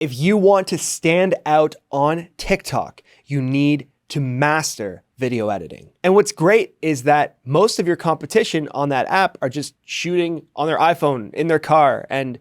If you want to stand out on TikTok, you need to master video editing. And what's great is that most of your competition on that app are just shooting on their iPhone in their car and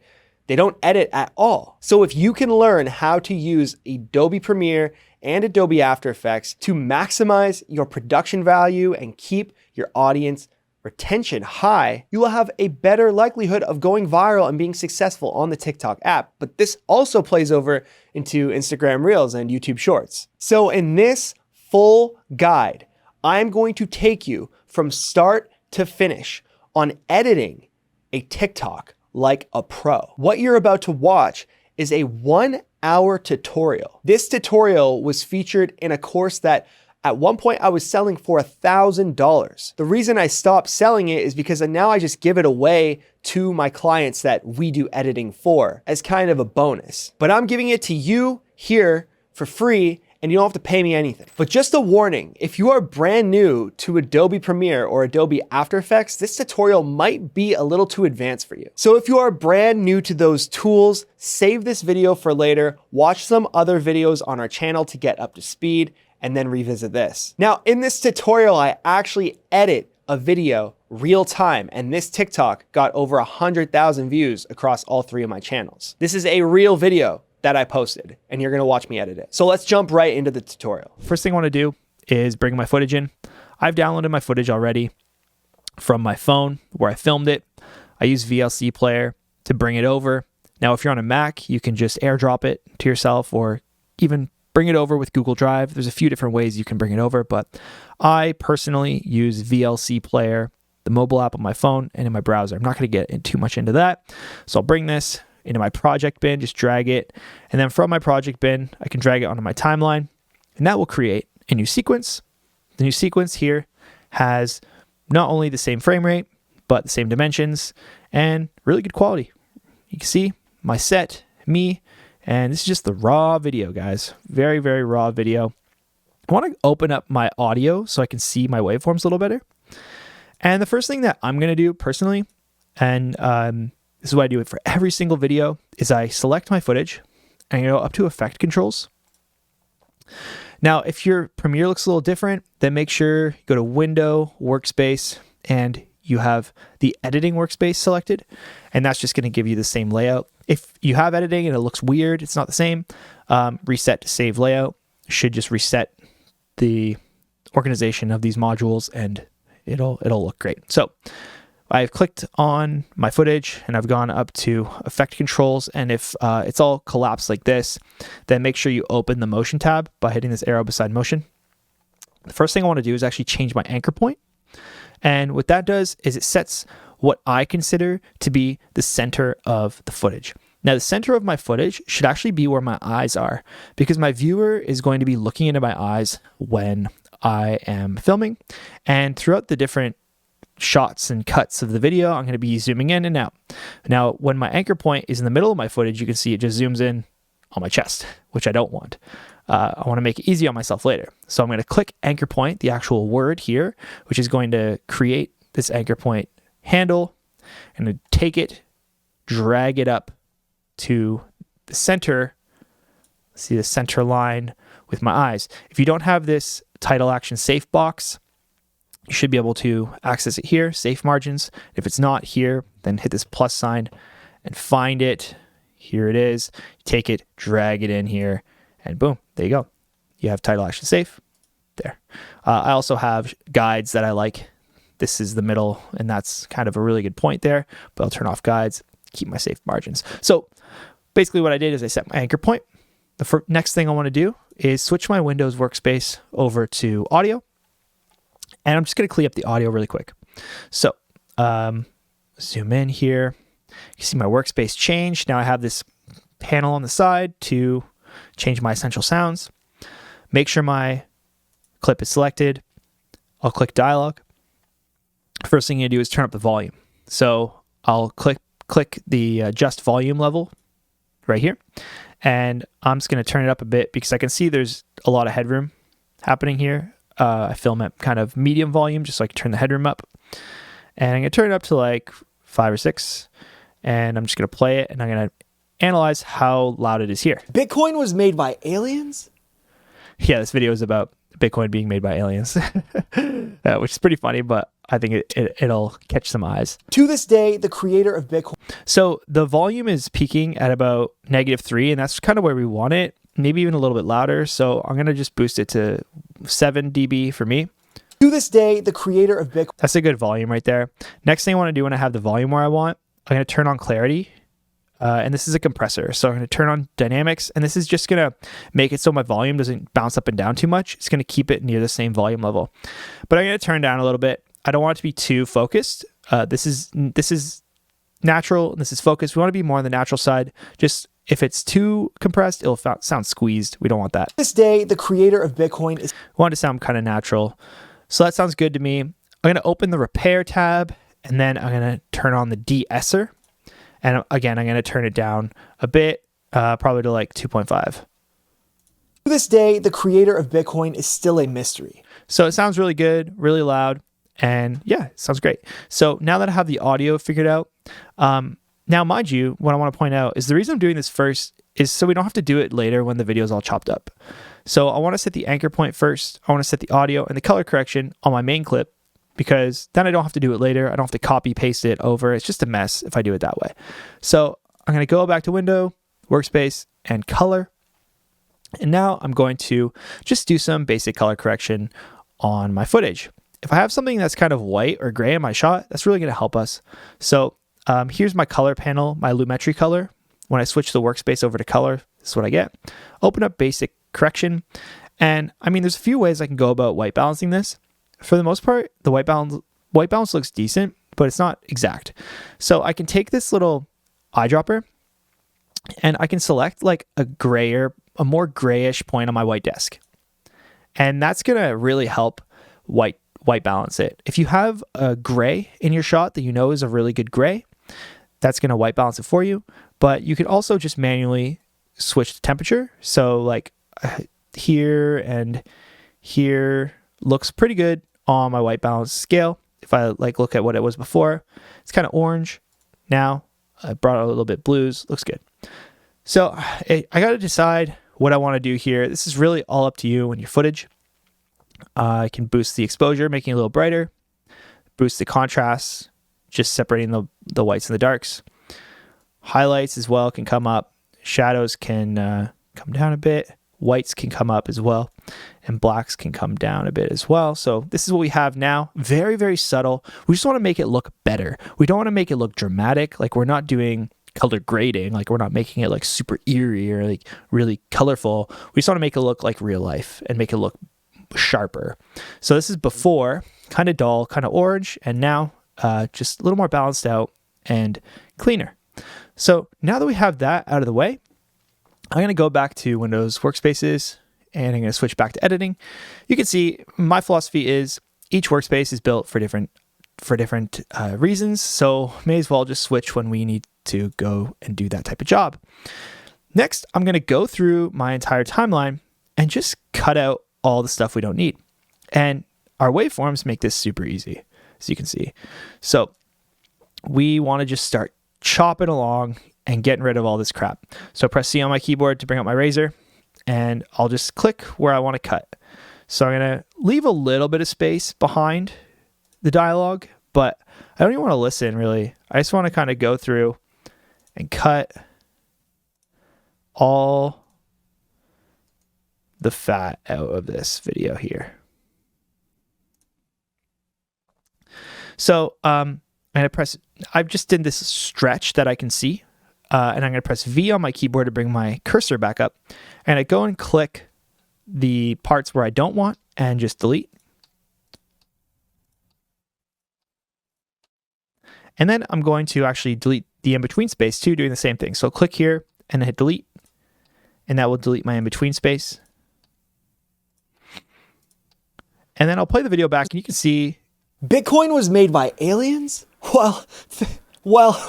they don't edit at all. So if you can learn how to use Adobe Premiere and Adobe After Effects to maximize your production value and keep your audience retention high, you will have a better likelihood of going viral and being successful on the TikTok app. But this also plays over into Instagram Reels and YouTube Shorts. So in this full guide, I'm going to take you from start to finish on editing a TikTok like a pro. What you're about to watch is a 1-hour tutorial. This tutorial was featured in a course that at one point I was selling for $1,000. The reason I stopped selling it is because now I just give it away to my clients that we do editing for as kind of a bonus. But I'm giving it to you here for free and you don't have to pay me anything. But just a warning, if you are brand new to Adobe Premiere or Adobe After Effects, this tutorial might be a little too advanced for you. So if you are brand new to those tools, save this video for later, watch some other videos on our channel to get up to speed, and then revisit this. Now, in this tutorial, I actually edit a video real time, and this TikTok got over 100,000 views across all 3 of my channels. This is a real video that I posted, and you're gonna watch me edit it. So let's jump right into the tutorial. First thing I wanna do is bring my footage in. I've downloaded my footage already from my phone where I filmed it. I use VLC Player to bring it over. Now, if you're on a Mac, you can just airdrop it to yourself or even bring it over with Google Drive. There's a few different ways you can bring it over, but I personally use VLC Player, the mobile app on my phone and in my browser. I'm not gonna get too much into that. So I'll bring this into my project bin, just drag it. And then from my project bin, I can drag it onto my timeline and that will create a new sequence. The new sequence here has not only the same frame rate, but the same dimensions and really good quality. You can see my set, me, and this is just the raw video, guys. Very, very raw video. I want to open up my audio so I can see my waveforms a little better. And the first thing that I'm going to do personally, and this is why I do it for every single video, is I select my footage and I go up to Effect Controls. Now, if your Premiere looks a little different, then make sure you go to Window, Workspace, and you have the Editing Workspace selected, and that's just going to give you the same layout. If you have editing and it looks weird, it's not the same, reset to save layout. Should just reset the organization of these modules and it'll look great. So I've clicked on my footage and I've gone up to Effect Controls, and if it's all collapsed like this, then make sure you open the Motion tab by hitting this arrow beside Motion. The first thing I want to do is actually change my anchor point. And what that does is it sets what I consider to be the center of the footage. Now, the center of my footage should actually be where my eyes are, because my viewer is going to be looking into my eyes when I am filming. And throughout the different shots and cuts of the video, I'm going to be zooming in and out. Now, when my anchor point is in the middle of my footage, you can see it just zooms in on my chest, which I don't want. I want to make it easy on myself later. So I'm going to click anchor point, the actual word here, which is going to create this anchor point handle, and take it, drag it up to the center. See the center line with my eyes. If you don't have this title action safe box, you should be able to access it here, safe margins. If it's not here, then hit this plus sign and find it. Here it is. Take it, drag it in here, and boom, there you go. You have title action safe there. I also have guides that I like. This is the middle, and that's kind of a really good point there, but I'll turn off guides, keep my safe margins. So basically what I did is I set my anchor point. The next thing I want to do is switch my Windows workspace over to audio, and I'm just going to clean up the audio really quick. So zoom in here. You see my workspace change. Now I have this panel on the side to change my essential sounds. Make sure my clip is selected. I'll click dialog. First thing you do is turn up the volume. So I'll click the adjust volume level right here. And I'm just going to turn it up a bit because I can see there's a lot of headroom happening here. I film at kind of medium volume just so I can turn the headroom up. And I'm going to turn it up to like 5 or 6. And I'm just going to play it, and I'm going to analyze how loud it is here. Bitcoin was made by aliens? Yeah, this video is about Bitcoin being made by aliens, which is pretty funny, but I think it'll catch some eyes. To this day, the creator of Bitcoin. So the volume is peaking at about -3, and that's kind of where we want it, maybe even a little bit louder. So I'm going to just boost it to 7 dB for me. To this day, the creator of Bitcoin. That's a good volume right there. Next thing I want to do when I have the volume where I want, I'm going to turn on clarity. And this is a compressor. So I'm going to turn on dynamics, and this is just going to make it so my volume doesn't bounce up and down too much. It's going to keep it near the same volume level. But I'm going to turn down a little bit. I don't want it to be too focused. This is natural, and this is focused. We want to be more on the natural side. Just if it's too compressed, it'll sound squeezed. We don't want that. To this day, the creator of Bitcoin is. We want it to sound kind of natural. So that sounds good to me. I'm going to open the repair tab, and then I'm going to turn on the de-esser. And again, I'm going to turn it down a bit, probably to like 2.5. To this day, the creator of Bitcoin is still a mystery. So it sounds really good, really loud, and yeah, it sounds great. So now that I have the audio figured out, now mind you, what I want to point out is the reason I'm doing this first is so we don't have to do it later when the video is all chopped up. So I want to set the anchor point first. I want to set the audio and the color correction on my main clip, because then I don't have to do it later. I don't have to copy paste it over. It's just a mess if I do it that way. So I'm going to go back to Window, Workspace, and Color. And now I'm going to just do some basic color correction on my footage. If I have something that's kind of white or gray in my shot, that's really going to help us. So here's my color panel, my Lumetri color. When I switch the Workspace over to Color, this is what I get. Open up basic correction. And I mean, there's a few ways I can go about white balancing this. For the most part, the white balance looks decent, but it's not exact. So I can take this little eyedropper and I can select like a more grayish point on my white desk. And that's going to really help white balance it. If you have a gray in your shot that you know is a really good gray, that's going to white balance it for you. But you can also just manually switch the temperature. So like here and here looks pretty good on my white balance scale. If I like look at what it was before, it's kind of orange. Now I brought out a little bit blues, looks good. So I got to decide what I want to do here. This is really all up to you and your footage. I can boost the exposure, making it a little brighter, boost the contrast, just separating the whites and the darks. Highlights as well can come up. Shadows can come down a bit. Whites can come up as well, and blacks can come down a bit as well. So this is what we have now. Very, very subtle. We just want to make it look better. We don't want to make it look dramatic. Like we're not doing color grading. Like we're not making it like super eerie or like really colorful. We just want to make it look like real life and make it look sharper. So this is before, kind of dull, kind of orange, and now just a little more balanced out and cleaner. So now that we have that out of the way, I'm going to go back to Windows Workspaces, and I'm going to switch back to editing. You can see my philosophy is each workspace is built for different reasons, so may as well just switch when we need to go and do that type of job. Next, I'm going to go through my entire timeline and just cut out all the stuff we don't need. And our waveforms make this super easy, as you can see. So we want to just start chopping along and getting rid of all this crap. So press C on my keyboard to bring up my razor, and I'll just click where I want to cut. So I'm going to leave a little bit of space behind the dialogue, but I don't even want to listen really. I just want to kind of go through and cut all the fat out of this video here. So I'm going to press, I've just did this stretch that I can see. And I'm going to press V on my keyboard to bring my cursor back up. And I go and click the parts where I don't want and just delete. And then I'm going to actually delete the in-between space too, doing the same thing. So click here and hit delete. And that will delete my in-between space. And then I'll play the video back and you can see. Bitcoin was made by aliens? Well,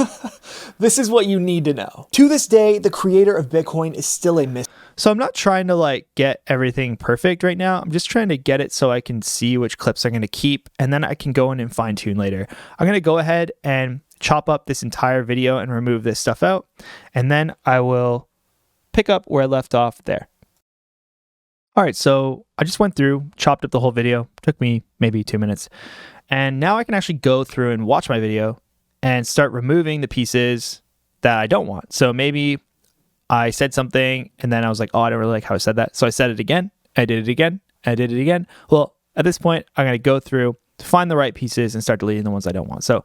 this is what you need to know. To this day, the creator of Bitcoin is still a mystery. So I'm not trying to like get everything perfect right now. I'm just trying to get it so I can see which clips I'm going to keep, and then I can go in and fine tune later. I'm going to go ahead and chop up this entire video and remove this stuff out. And then I will pick up where I left off there. All right, so I just went through, chopped up the whole video. Took me maybe 2 minutes. And now I can actually go through and watch my video and start removing the pieces that I don't want. So maybe I said something and then I was like, oh, I don't really like how I said that. So I said it again, I did it again, I did it again. Well, at this point, I'm going to go through to find the right pieces and start deleting the ones I don't want. So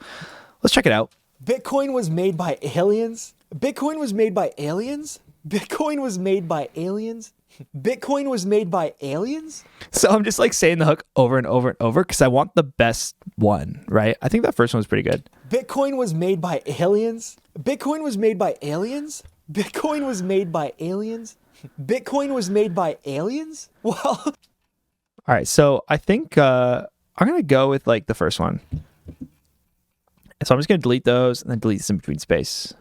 let's check it out. Bitcoin was made by aliens? Bitcoin was made by aliens? Bitcoin was made by aliens? Bitcoin was made by aliens? So I'm just like saying the hook over and over and over because I want the best one, right? I think that first one was pretty good. Bitcoin was made by aliens? Bitcoin was made by aliens? Bitcoin was made by aliens? Bitcoin was made by aliens? Well, all right. So I think I'm going to go with like the first one. So I'm just going to delete those and then delete this in between space.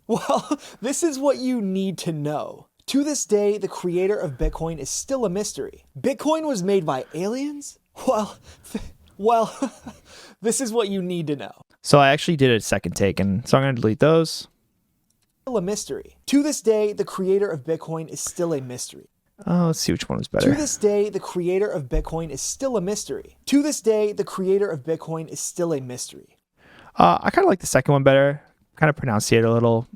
well, this is what you need to know. To this day, the creator of Bitcoin is still a mystery. Bitcoin was made by aliens? Well, this is what you need to know. So I actually did a second take, and so I'm going to delete those. Still a mystery. To this day, the creator of Bitcoin is still a mystery. Oh, let's see which one was better. To this day, the creator of Bitcoin is still a mystery. To this day, the creator of Bitcoin is still a mystery. I kind of like the second one better. Kind of pronunciate it a little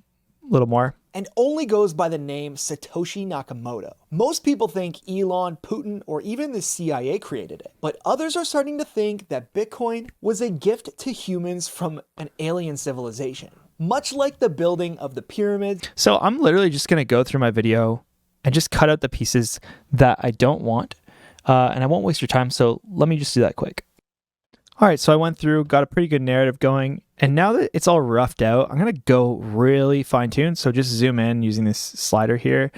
more. And only goes by the name Satoshi Nakamoto. Most people think Elon, Putin, or even the CIA created it. But others are starting to think that Bitcoin was a gift to humans from an alien civilization. Much like the building of the pyramids. So I'm literally just going to go through my video and just cut out the pieces that I don't want. And I won't waste your time, so let me just do that quick. All right, so I went through, got a pretty good narrative going, and now that it's all roughed out, I'm going to go really fine-tuned. So just zoom in using this slider here,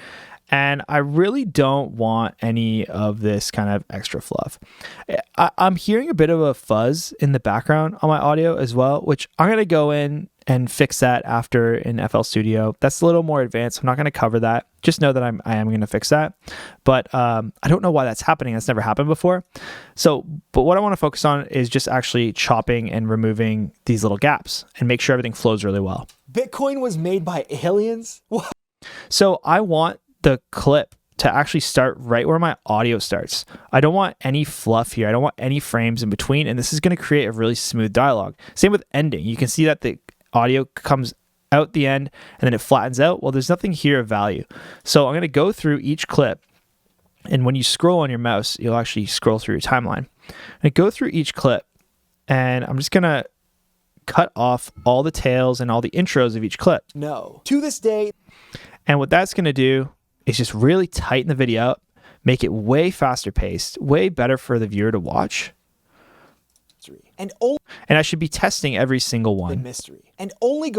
and I really don't want any of this kind of extra fluff. I'm hearing a bit of a fuzz in the background on my audio as well, which I'm going to go in and fix that after in FL Studio. That's a little more advanced. I'm not going to cover that. Just know that I am going to fix that. But I don't know why that's happening. That's never happened before. But what I want to focus on is just actually chopping and removing these little gaps and make sure everything flows really well. Bitcoin was made by aliens? So I want the clip to actually start right where my audio starts. I don't want any fluff here. I don't want any frames in between. And this is going to create a really smooth dialogue. Same with ending. You can see that the audio comes out the end and then it flattens out. Well, there's nothing here of value. So I'm going to go through each clip. And when you scroll on your mouse, you'll actually scroll through your timeline. And go through each clip. And I'm just going to cut off all the tails and all the intros of each clip. No. To this day. And what that's going to do is just really tighten the video up, make it way faster paced, way better for the viewer to watch. And I should be testing every single one. Mystery. And only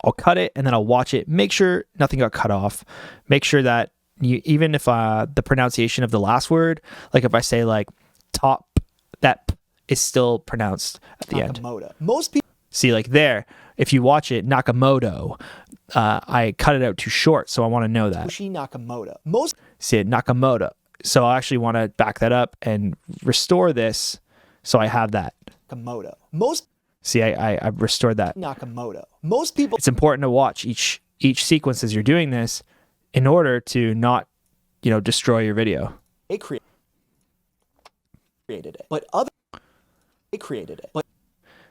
I'll cut it and then I'll watch it. Make sure nothing got cut off. Make sure that even if the pronunciation of the last word, like if I say like top, that p is still pronounced at the Nakamoto. end. Most people see like there, if you watch it, Nakamoto, I cut it out too short. So I want to know that. Nakamoto. See it, Nakamoto. So I actually want to back that up and restore this. So I have that. Nakamoto. See, I restored that. Nakamoto. Most people. It's important to watch each sequence as you're doing this in order to not, destroy your video. They created it, but they created it. But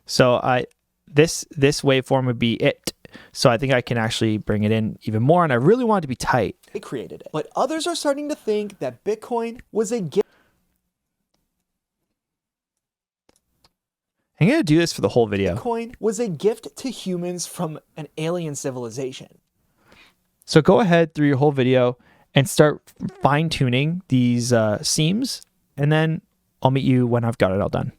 so this waveform would be it. So I think I can actually bring it in even more, and I really want it to be tight. They created it, but others are starting to think that Bitcoin was a gift. I'm going to do this for the whole video. Bitcoin was a gift to humans from an alien civilization. So go ahead through your whole video and start fine-tuning these seams, and then I'll meet you when I've got it all done.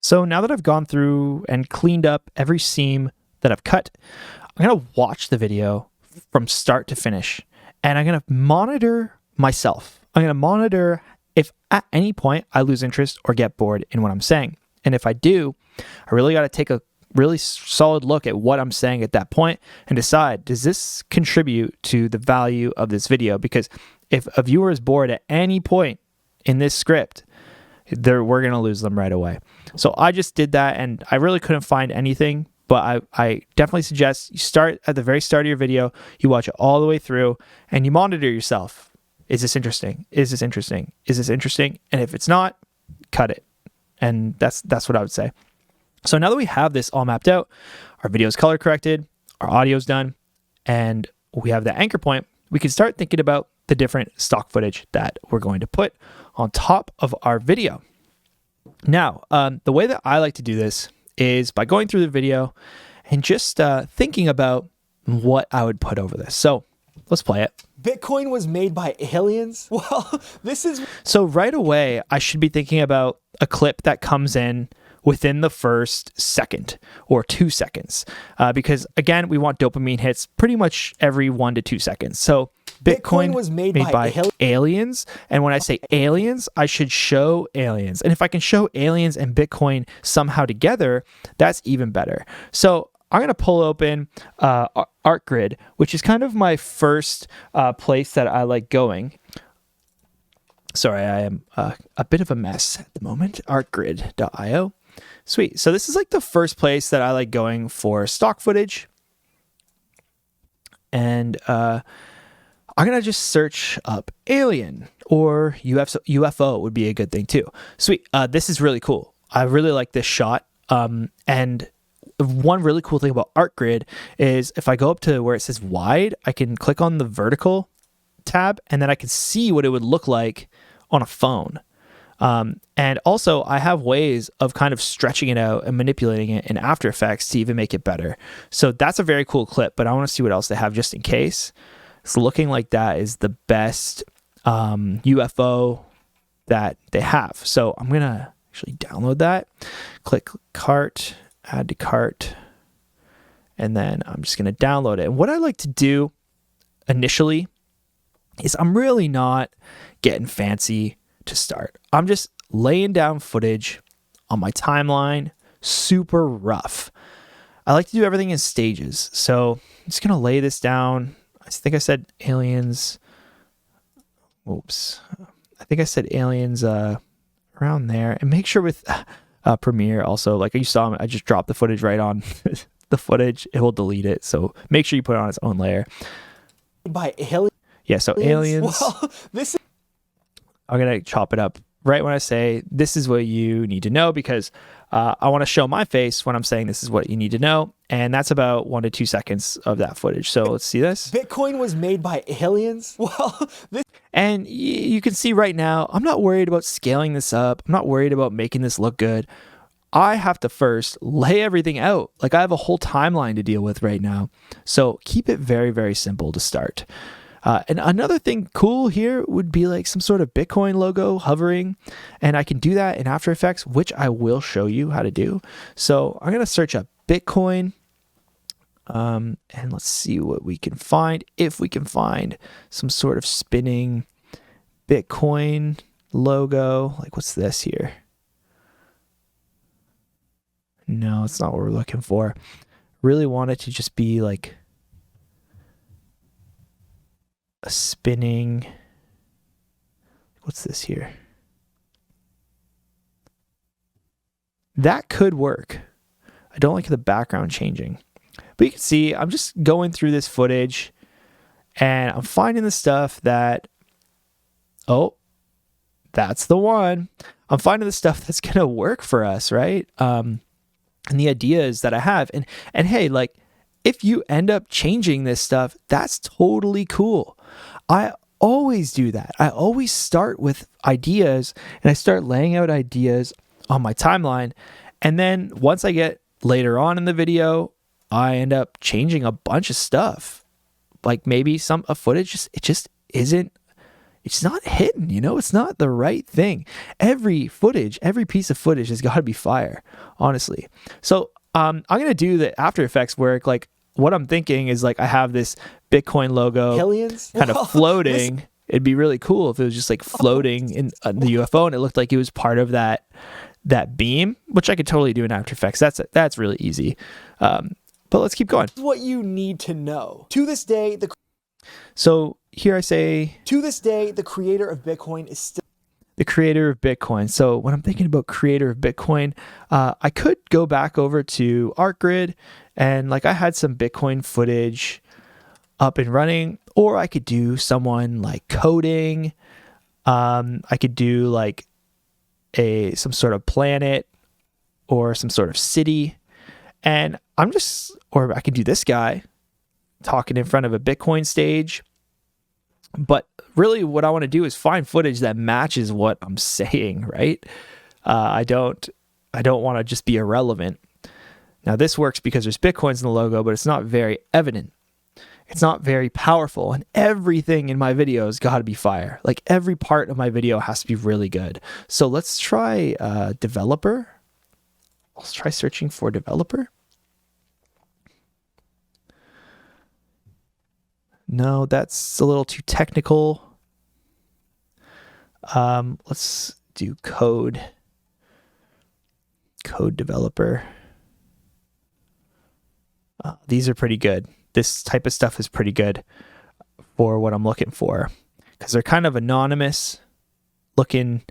So now that I've gone through and cleaned up every seam that I've cut, I'm going to watch the video from start to finish, and I'm going to monitor myself. I'm going to monitor if at any point I lose interest or get bored in what I'm saying. And if I do, I really got to take a really solid look at what I'm saying at that point and decide, does this contribute to the value of this video? Because if a viewer is bored at any point in this script, we're going to lose them right away. So I just did that, and I really couldn't find anything, but I definitely suggest you start at the very start of your video, you watch it all the way through, and you monitor yourself. Is this interesting? Is this interesting? Is this interesting? And if it's not, cut it. And that's what I would say. So now that we have this all mapped out, our video is color corrected, our audio is done, and we have the anchor point, we can start thinking about the different stock footage that we're going to put on top of our video. Now, the way that I like to do this is by going through the video and just thinking about what I would put over this. So let's play it. Bitcoin was made by aliens? Well, this is... So right away, I should be thinking about a clip that comes in within the first second or 2 seconds. Because again, we want dopamine hits pretty much every 1 to 2 seconds. So Bitcoin was made by aliens. And when I say aliens, I should show aliens. And if I can show aliens and Bitcoin somehow together, that's even better. So I'm going to pull open ArtGrid, which is kind of my first place that I like going. Sorry, I am a bit of a mess at the moment. Artgrid.io. Sweet. So this is like the first place that I like going for stock footage. And I'm going to just search up alien or UFO would be a good thing too. Sweet. This is really cool. I really like this shot. And one really cool thing about ArtGrid is if I go up to where it says wide, I can click on the vertical tab and then I can see what it would look like on a phone. And also I have ways of kind of stretching it out and manipulating it in After Effects to even make it better. So that's a very cool clip, but I want to see what else they have just in case. It's looking like that is the best UFO that they have. So I'm going to actually download that, click cart, add to cart, and then I'm just going to download it. And what I like to do initially is I'm really not getting fancy to start. I'm just laying down footage on my timeline, super rough. I like to do everything in stages. So I'm just going to lay this down. I think I said aliens. Oops. I think I said aliens around there. And make sure with Premiere also, like you saw, I just dropped the footage right on the footage. It will delete it. So make sure you put it on its own layer. By aliens? Yeah, so aliens. Well, this is... I'm going to chop it up right when I say this is what you need to know, because I want to show my face when I'm saying this is what you need to know. And that's about 1 to 2 seconds of that footage. So let's see this. Bitcoin was made by aliens? Well, this... And you can see right now, I'm not worried about scaling this up. I'm not worried about making this look good. I have to first lay everything out. Like I have a whole timeline to deal with right now. So keep it very, very simple to start. And another thing cool here would be like some sort of Bitcoin logo hovering. And I can do that in After Effects, which I will show you how to do. So I'm going to search up Bitcoin. And let's see what we can find. If we can find some sort of spinning Bitcoin logo. Like what's this here? No, it's not what we're looking for. Really want it to just be like a spinning. What's this here? That could work. I don't like the background changing. But you can see I'm just going through this footage and I'm finding the stuff that, oh, that's the one. I'm finding the stuff that's going to work for us, right? And the ideas that I have. And hey, like if you end up changing this stuff, that's totally cool. I always do that. I always start with ideas and I start laying out ideas on my timeline. And then once I get later on in the video, I end up changing a bunch of stuff. Like maybe a footage, it just isn't, it's not hitting, you know, it's not the right thing. Every piece of footage has got to be fire, honestly. So I'm going to do the After Effects work. Like what I'm thinking is like I have this Bitcoin logo aliens? kind of floating. It'd be really cool if it was just like floating in the UFO and it looked like it was part of that beam, which I could totally do in After Effects. That's really easy. But let's keep going. What you need to know. To this day, so here I say, to this day, the creator of Bitcoin is still... the creator of Bitcoin. So when I'm thinking about creator of Bitcoin, I could go back over to ArtGrid and like I had some Bitcoin footage up and running, or I could do someone like coding. I could do like some sort of planet or some sort of city. And or I could do this guy talking in front of a Bitcoin stage. But really what I want to do is find footage that matches what I'm saying, right? I don't want to just be irrelevant. Now this works because there's Bitcoins in the logo, but it's not very evident. It's not very powerful, and everything in my video has got to be fire. Like every part of my video has to be really good. So let's try developer. Let's try searching for developer. No, that's a little too technical. Let's do code developer. These are pretty good. This type of stuff is pretty good for what I'm looking for because they're kind of anonymous looking,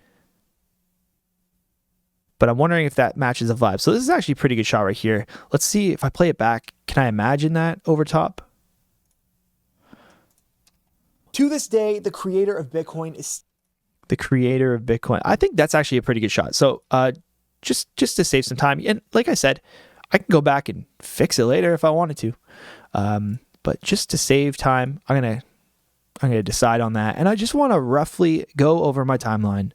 but I'm wondering if that matches the vibe. So this is actually a pretty good shot right here. Let's see if I play it back. Can I imagine that over top? To this day, the creator of Bitcoin is the creator of Bitcoin. I think that's actually a pretty good shot. So just to save some time, and like I said, I can go back and fix it later if I wanted to. But just to save time, I'm gonna decide on that. And I just want to roughly go over my timeline,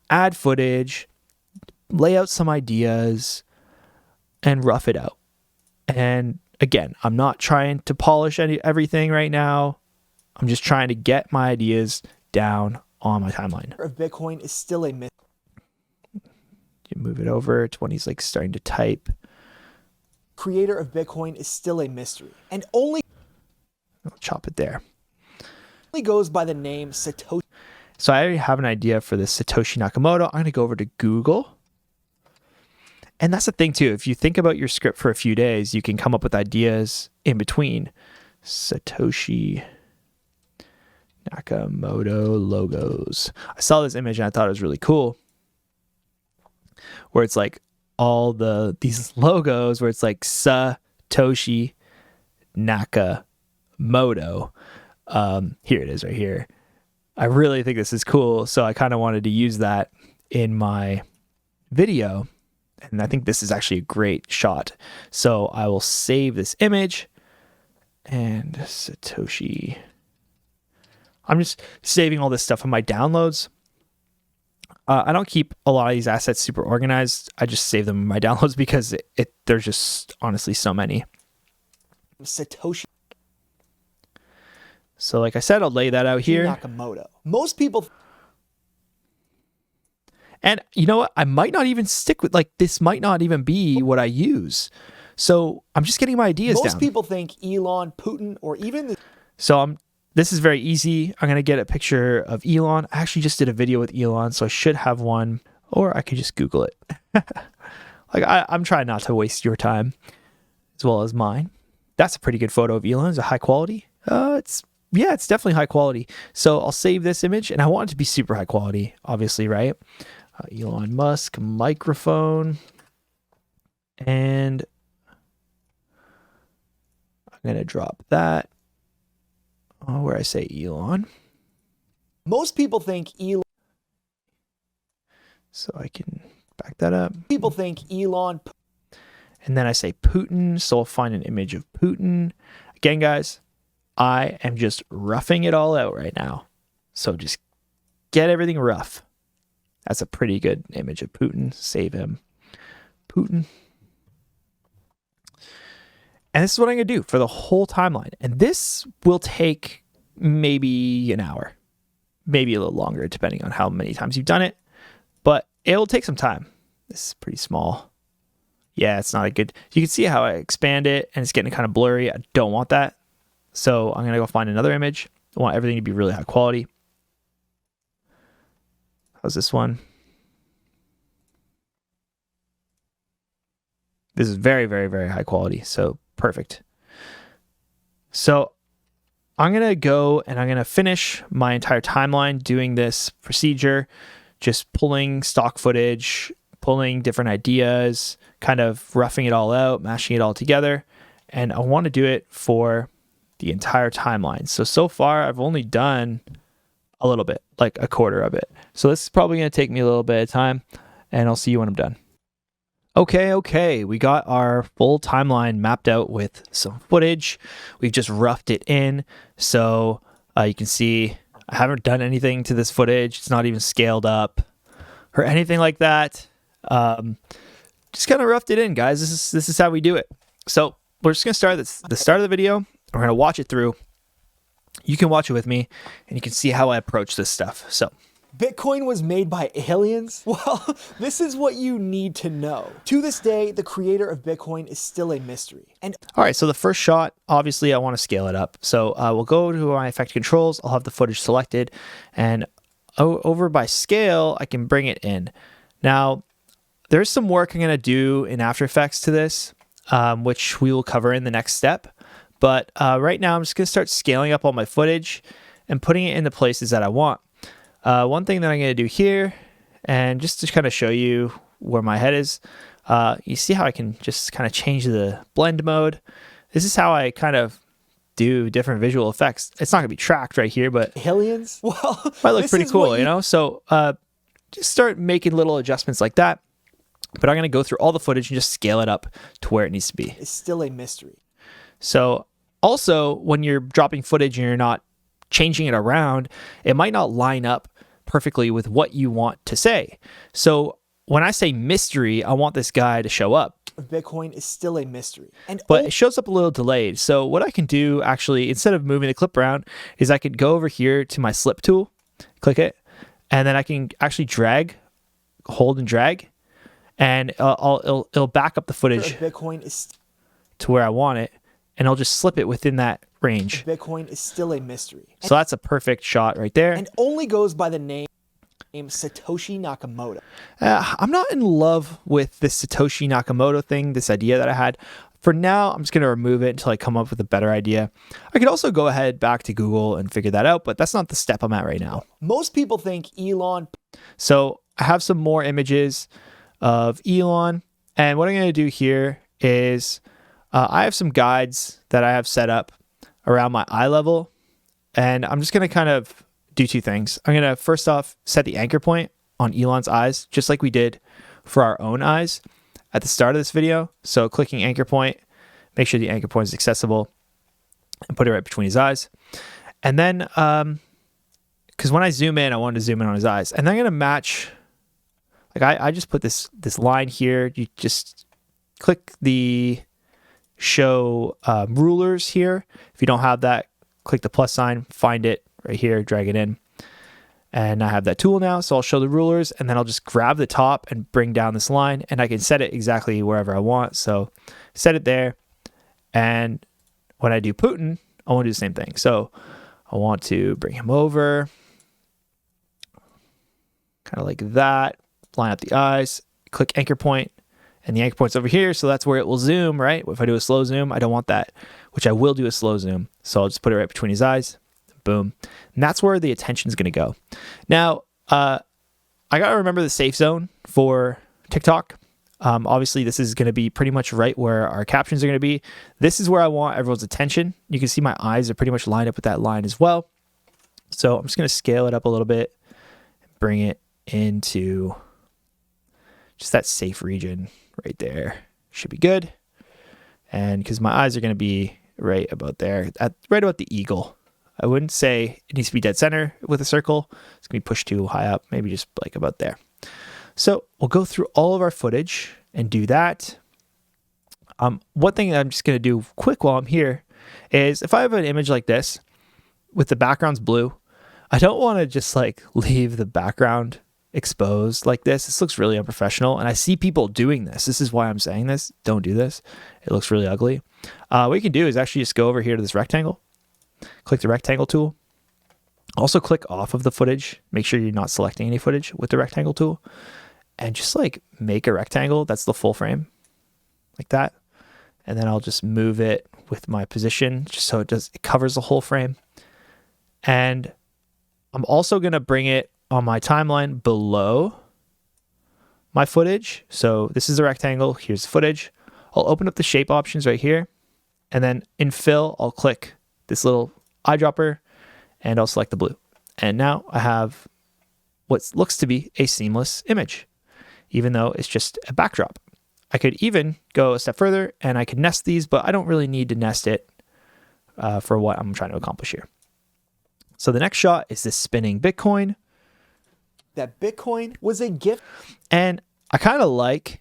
add footage, lay out some ideas, and rough it out. And again, I'm not trying to polish everything right now. I'm just trying to get my ideas down on my timeline. of Bitcoin is still a myth. You move it over to when he's like starting to type. Creator of Bitcoin is still a mystery and only I'll chop it there. goes by the name Satoshi. So I already have an idea for this Satoshi Nakamoto. I'm going to go over to Google. And that's the thing too. If you think about your script for a few days, you can come up with ideas in between. Satoshi Nakamoto logos. I saw this image and I thought it was really cool. Where it's like all these logos where it's like Satoshi Nakamoto. Here it is right here. I really think this is cool. So I kind of wanted to use that in my video. And I think this is actually a great shot. So I will save this image and Satoshi. I'm just saving all this stuff on my downloads. I don't keep a lot of these assets super organized. I just save them in my downloads because there's just honestly so many. Satoshi So like I said, I'll lay that out here. Nakamoto. Most people And you know what? I might not even stick with, like, this might not even be what I use. So I'm just getting my ideas down. Most people think Elon, Putin, or even So this is very easy. I'm going to get a picture of Elon. I actually just did a video with Elon, so I should have one, or I could just Google it. Like I'm trying not to waste your time as well as mine. That's a pretty good photo of Elon. Is it high quality? It's definitely high quality. So I'll save this image, and I want it to be super high quality, obviously, right? Elon Musk microphone, and I'm going to drop that. Where I say Elon. most people think Elon. So I can back that up. People think Elon. And then I say Putin. So I'll find an image of Putin. Again, guys, I am just roughing it all out right now. So just get everything rough. That's a pretty good image of Putin. Save him. Putin. And this is what I'm going to do for the whole timeline. And this will take maybe an hour, maybe a little longer, depending on how many times you've done it. But it will take some time. This is pretty small. Yeah, it's not a good. You can see how I expand it and it's getting kind of blurry. I don't want that. So I'm going to go find another image. I want everything to be really high quality. How's this one? This is very, very, very high quality. So perfect. So I'm going to go and I'm going to finish my entire timeline doing this procedure just pulling stock footage, pulling different ideas, kind of roughing it all out, mashing it all together. And I want to do it for the entire timeline. So far I've only done a little bit, like a quarter of it. So this is probably going to take me a little bit of time, and I'll see you when I'm done. Okay. We got our full timeline mapped out with some footage. We've just roughed it in. So you can see I haven't done anything to this footage. It's not even scaled up or anything like that. Just kind of roughed it in, guys. This is how we do it. So we're just going to start at the start of the video. We're going to watch it through. You can watch it with me, and you can see how I approach this stuff. So, Bitcoin was made by aliens? Well, this is what you need to know. To this day, the creator of Bitcoin is still a mystery. And all right, so the first shot, obviously I want to scale it up. So we'll go to my effect controls. I'll have the footage selected, and over by scale, I can bring it in. Now, there's some work I'm going to do in After Effects to this, which we will cover in the next step. But right now, I'm just going to start scaling up all my footage and putting it into places that I want. One thing that I'm going to do here, and just to kind of show you where my head is, you see how I can just kind of change the blend mode. This is how I kind of do different visual effects. It's not going to be tracked right here, but aliens? Well, might look pretty cool, you know? So just start making little adjustments like that. But I'm going to go through all the footage and just scale it up to where it needs to be. It's still a mystery. So also, when you're dropping footage and you're not changing it around, it might not line up perfectly with what you want to say. So when I say mystery, I want this guy to show up. Bitcoin is still a mystery. But it shows up a little delayed. So what I can do, actually, instead of moving the clip around, is I could go over here to my slip tool, click it, and then I can actually hold and drag, and it'll back up the footage Bitcoin is to where I want it, and I'll just slip it within that range. Bitcoin is still a mystery. So that's a perfect shot right there. And only goes by the name Satoshi Nakamoto. I'm not in love with this Satoshi Nakamoto thing, this idea that I had. For now, I'm just going to remove it until I come up with a better idea. I could also go ahead back to Google and figure that out, but that's not the step I'm at right now. Most people think Elon. So I have some more images of Elon. And what I'm going to do here is I have some guides that I have set up around my eye level. And I'm just going to kind of do two things. I'm going to first off set the anchor point on Elon's eyes, just like we did for our own eyes at the start of this video. So clicking anchor point, make sure the anchor point is accessible, and put it right between his eyes. And then, because when I zoom in, I wanted to zoom in on his eyes. And then I'm going to match, like I just put this line here. You just click the show rulers here. If you don't have that, click the plus sign, find it right here, drag it in. And I have that tool now, so I'll show the rulers, and then I'll just grab the top and bring down this line, and I can set it exactly wherever I want. So set it there, and when I do Putin, I want to do the same thing. So I want to bring him over, kind of like that, line up the eyes, click anchor point, and the anchor point's over here, so that's where it will zoom, right? If I do a slow zoom, I don't want that, which I will do a slow zoom. So I'll just put it right between his eyes. Boom. And that's where the attention is going to go. Now, I got to remember the safe zone for TikTok. Obviously, this is going to be pretty much right where our captions are going to be. This is where I want everyone's attention. You can see my eyes are pretty much lined up with that line as well. So I'm just going to scale it up a little bit, bring it into just that safe region right there. Should be good. And because my eyes are going to be right about there, right about the eagle. I wouldn't say it needs to be dead center with a circle. It's going to be pushed too high up, maybe just like about there. So we'll go through all of our footage and do that. One thing I'm just going to do quick while I'm here is if I have an image like this with the background's blue, I don't want to just like leave the background exposed like this. This looks really unprofessional, and I see people doing this. This is why I'm saying this. Don't do this. It looks really ugly. What you can do is actually just go over here to this rectangle. Click the rectangle tool. Also click off of the footage. Make sure you're not selecting any footage with the rectangle tool. And just like make a rectangle that's the full frame. Like that. And then I'll just move it with my position just so it covers the whole frame. And I'm also going to bring it on my timeline below my footage. So this is the rectangle, here's the footage. I'll open up the shape options right here, and then in fill, I'll click this little eyedropper and I'll select the blue. And now I have what looks to be a seamless image, even though it's just a backdrop. I could even go a step further and I could nest these, but I don't really need to nest it for what I'm trying to accomplish here. So the next shot is this spinning Bitcoin. That Bitcoin was a gift. And I kind of like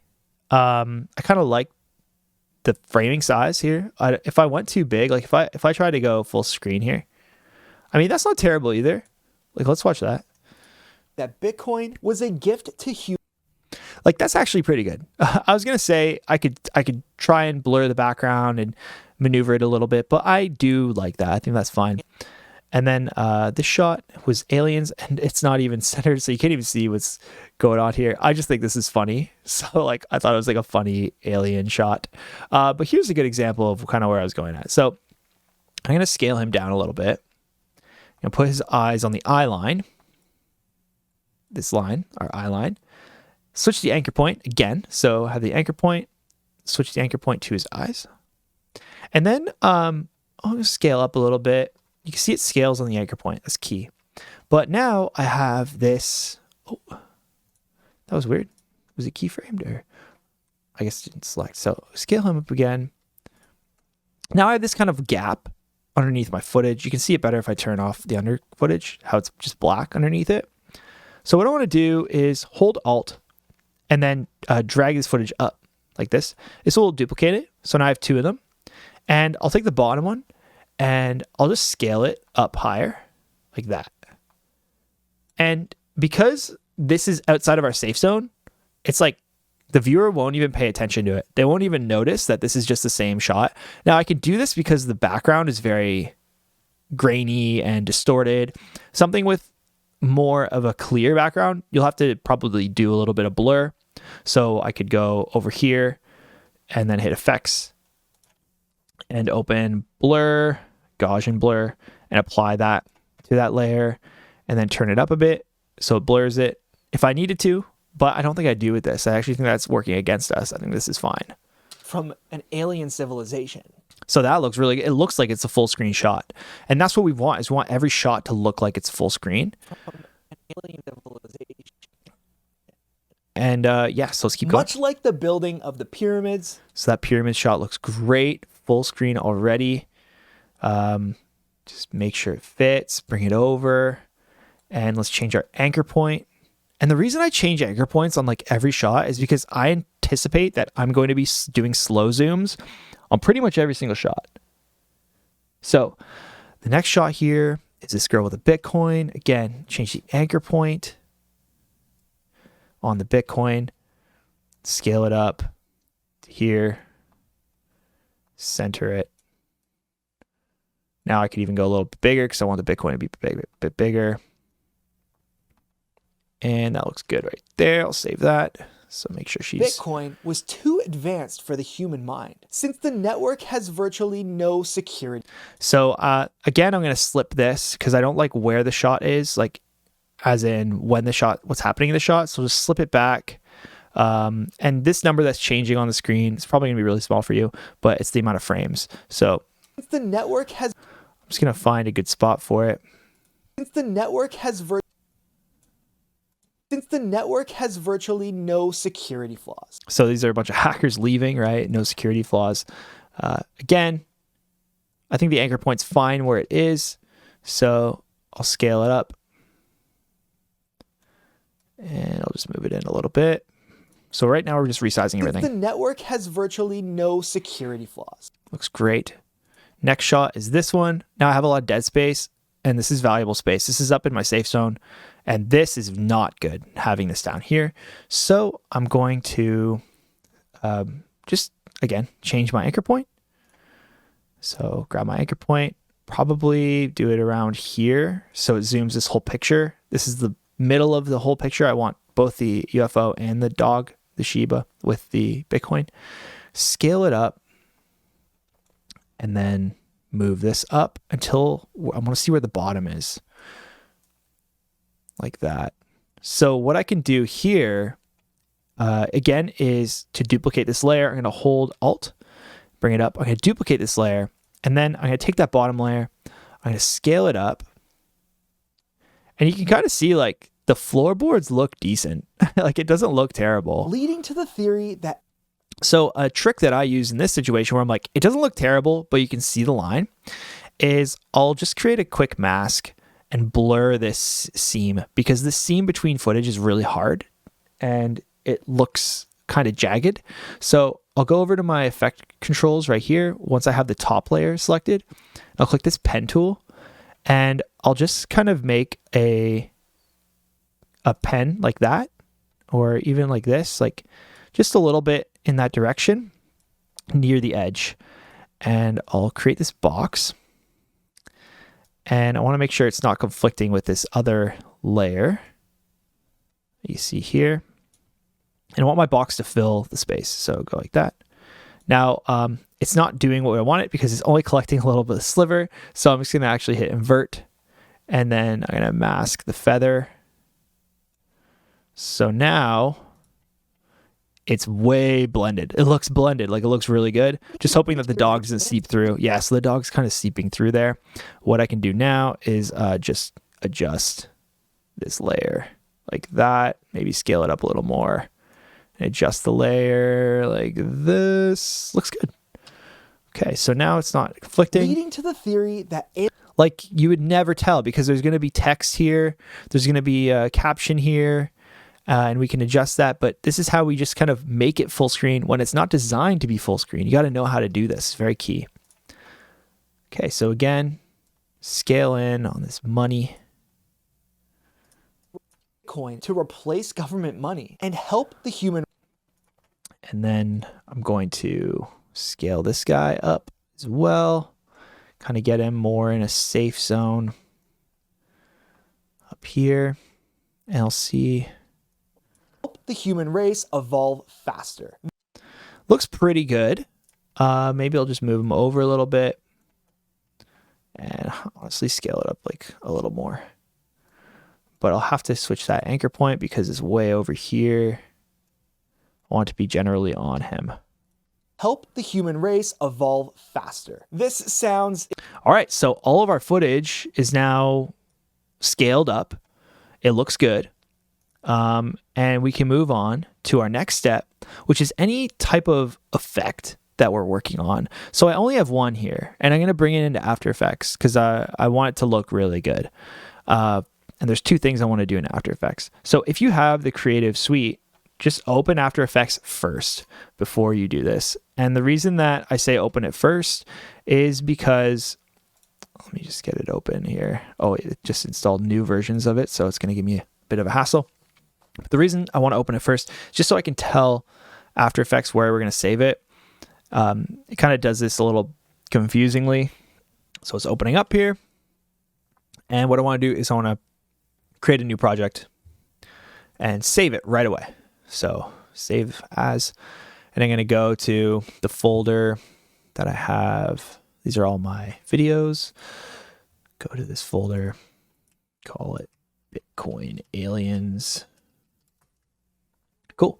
the framing size here. If I went too big, like if I try to go full screen here, I mean, that's not terrible either. Like, let's watch that. That Bitcoin was a gift to humans. Like, that's actually pretty good. I was gonna say I could try and blur the background and maneuver it a little bit, but I do like that. I think that's fine. And then this shot was aliens, and it's not even centered, so you can't even see what's going on here. I just think this is funny. So like, I thought it was like a funny alien shot. But here's a good example of kind of where I was going at. So I'm gonna scale him down a little bit and put his eyes on the eye line. This line, our eye line. Switch the anchor point again. So have the anchor point, switch the anchor point to his eyes. And then I'm gonna scale up a little bit. You can see it scales on the anchor point. That's key. But now I have this. Oh, that was weird. Was it keyframed or? I guess it didn't select. So scale him up again. Now I have this kind of gap underneath my footage. You can see it better if I turn off the under footage, how it's just black underneath it. So what I want to do is hold Alt and then drag this footage up like this. This will duplicate it. So now I have two of them. And I'll take the bottom one and I'll just scale it up higher like that. And because this is outside of our safe zone, it's like the viewer won't even pay attention to it. They won't even notice that this is just the same shot. Now I can do this because the background is very grainy and distorted. Something with more of a clear background, you'll have to probably do a little bit of blur. So I could go over here and then hit effects and open blur, Gaussian blur, and apply that to that layer and then turn it up a bit so it blurs it if I needed to, but I don't think I do with this. I actually think that's working against us. I think this is fine. From an alien civilization. So that looks really good. It looks like it's a full screen shot. And that's what we want, is we want every shot to look like it's full screen. From an alien civilization. And yeah, so let's keep going. Much like the building of the pyramids. So that pyramid shot looks great. Full screen already. Just make sure it fits. Bring it over. And let's change our anchor point. And the reason I change anchor points on like every shot is because I anticipate that I'm going to be doing slow zooms on pretty much every single shot. So the next shot here is this girl with a Bitcoin. Again, change the anchor point on the Bitcoin. Scale it up to here. Center it. Now I could even go a little bit bigger because I want the Bitcoin to be a bit bigger. And that looks good right there. I'll save that. So make sure she's... Bitcoin was too advanced for the human mind, since the network has virtually no security. So again, I'm going to slip this because I don't like where the shot is, like as in when the shot, what's happening in the shot. So just slip it back. And this number that's changing on the screen is probably going to be really small for you, but it's the amount of frames. So since the network has... I'm just going to find a good spot for it. Since the network has virtually no security flaws. So these are a bunch of hackers leaving, right? No security flaws. Again, I think the anchor point's fine where it is. So I'll scale it up. And I'll just move it in a little bit. So right now we're just resizing everything. The network has virtually no security flaws. Looks great. Next shot is this one. Now I have a lot of dead space, and this is valuable space. This is up in my safe zone, and this is not good having this down here. So I'm going to just, again, change my anchor point. So grab my anchor point, probably do it around here so it zooms this whole picture. This is the middle of the whole picture. I want both the UFO and the dog, the Shiba with the Bitcoin. Scale it up and then move this up until I want to see where the bottom is. like that. So what I can do here, again, is to duplicate this layer. I'm going to hold Alt, bring it up. I'm going to duplicate this layer, and then I'm going to take that bottom layer. I'm going to scale it up, and you can kind of see like the floorboards look decent. Like it doesn't look terrible. Leading to the theory that So a trick that I use in this situation where I'm like, it doesn't look terrible, but you can see the line, is I'll just create a quick mask and blur this seam, because this seam between footage is really hard and it looks kind of jagged. So I'll go over to my effect controls right here. Once I have the top layer selected, I'll click this pen tool and I'll just kind of make a pen like that, or even like this, like just a little bit in that direction near the edge. And I'll create this box. And I want to make sure it's not conflicting with this other layer you see here. And I want my box to fill the space. So go like that. Now, it's not doing what I want it because it's only collecting a little bit of sliver. So I'm just going to actually hit invert. And then I'm going to mask the feather. So now it's way blended. It looks blended, like it looks really good. Just hoping that the dog doesn't seep through. Yeah, so the dog's kind of seeping through there. What I can do now is just adjust this layer like that. Maybe scale it up a little more. And adjust the layer like this. Looks good. Okay, so now it's not conflicting. leading to the theory that Like you would never tell because there's going to be text here. There's going to be a caption here. And we can adjust that, but this is how we just kind of make it full screen when it's not designed to be full screen. You got to know how to do this. Very key. Okay, so again, scale in on this money. Bitcoin to replace government money and help the human. And then I'm going to scale this guy up as well. Kind of get him more in a safe zone up here. And I'll see. The human race evolve faster. Looks pretty good. Maybe I'll just move him over a little bit and honestly scale it up like a little more. But I'll have to switch that anchor point because it's way over here. I want it to be generally on him. Help the human race evolve faster. This sounds... All right, so all of our footage is now scaled up. It looks good. And we can move on to our next step, which is any type of effect that we're working on. So I only have one here, and I'm going to bring it into After Effects because I want it to look really good. And there's two things I want to do in After Effects. So if you have the Creative Suite, just open After Effects first before you do this. And the reason that I say open it first is because, let me just get it open here. Oh, it just installed new versions of it, so it's going to give me a bit of a hassle. But the reason I want to open it first is just so I can tell After Effects where we're going to save it. It kind of does this a little confusingly. So it's opening up here. And what I want to do is I want to create a new project and save it right away. So save as, and I'm going to go to the folder that I have. These are all my videos. Go to this folder, call it Bitcoin Aliens. Cool.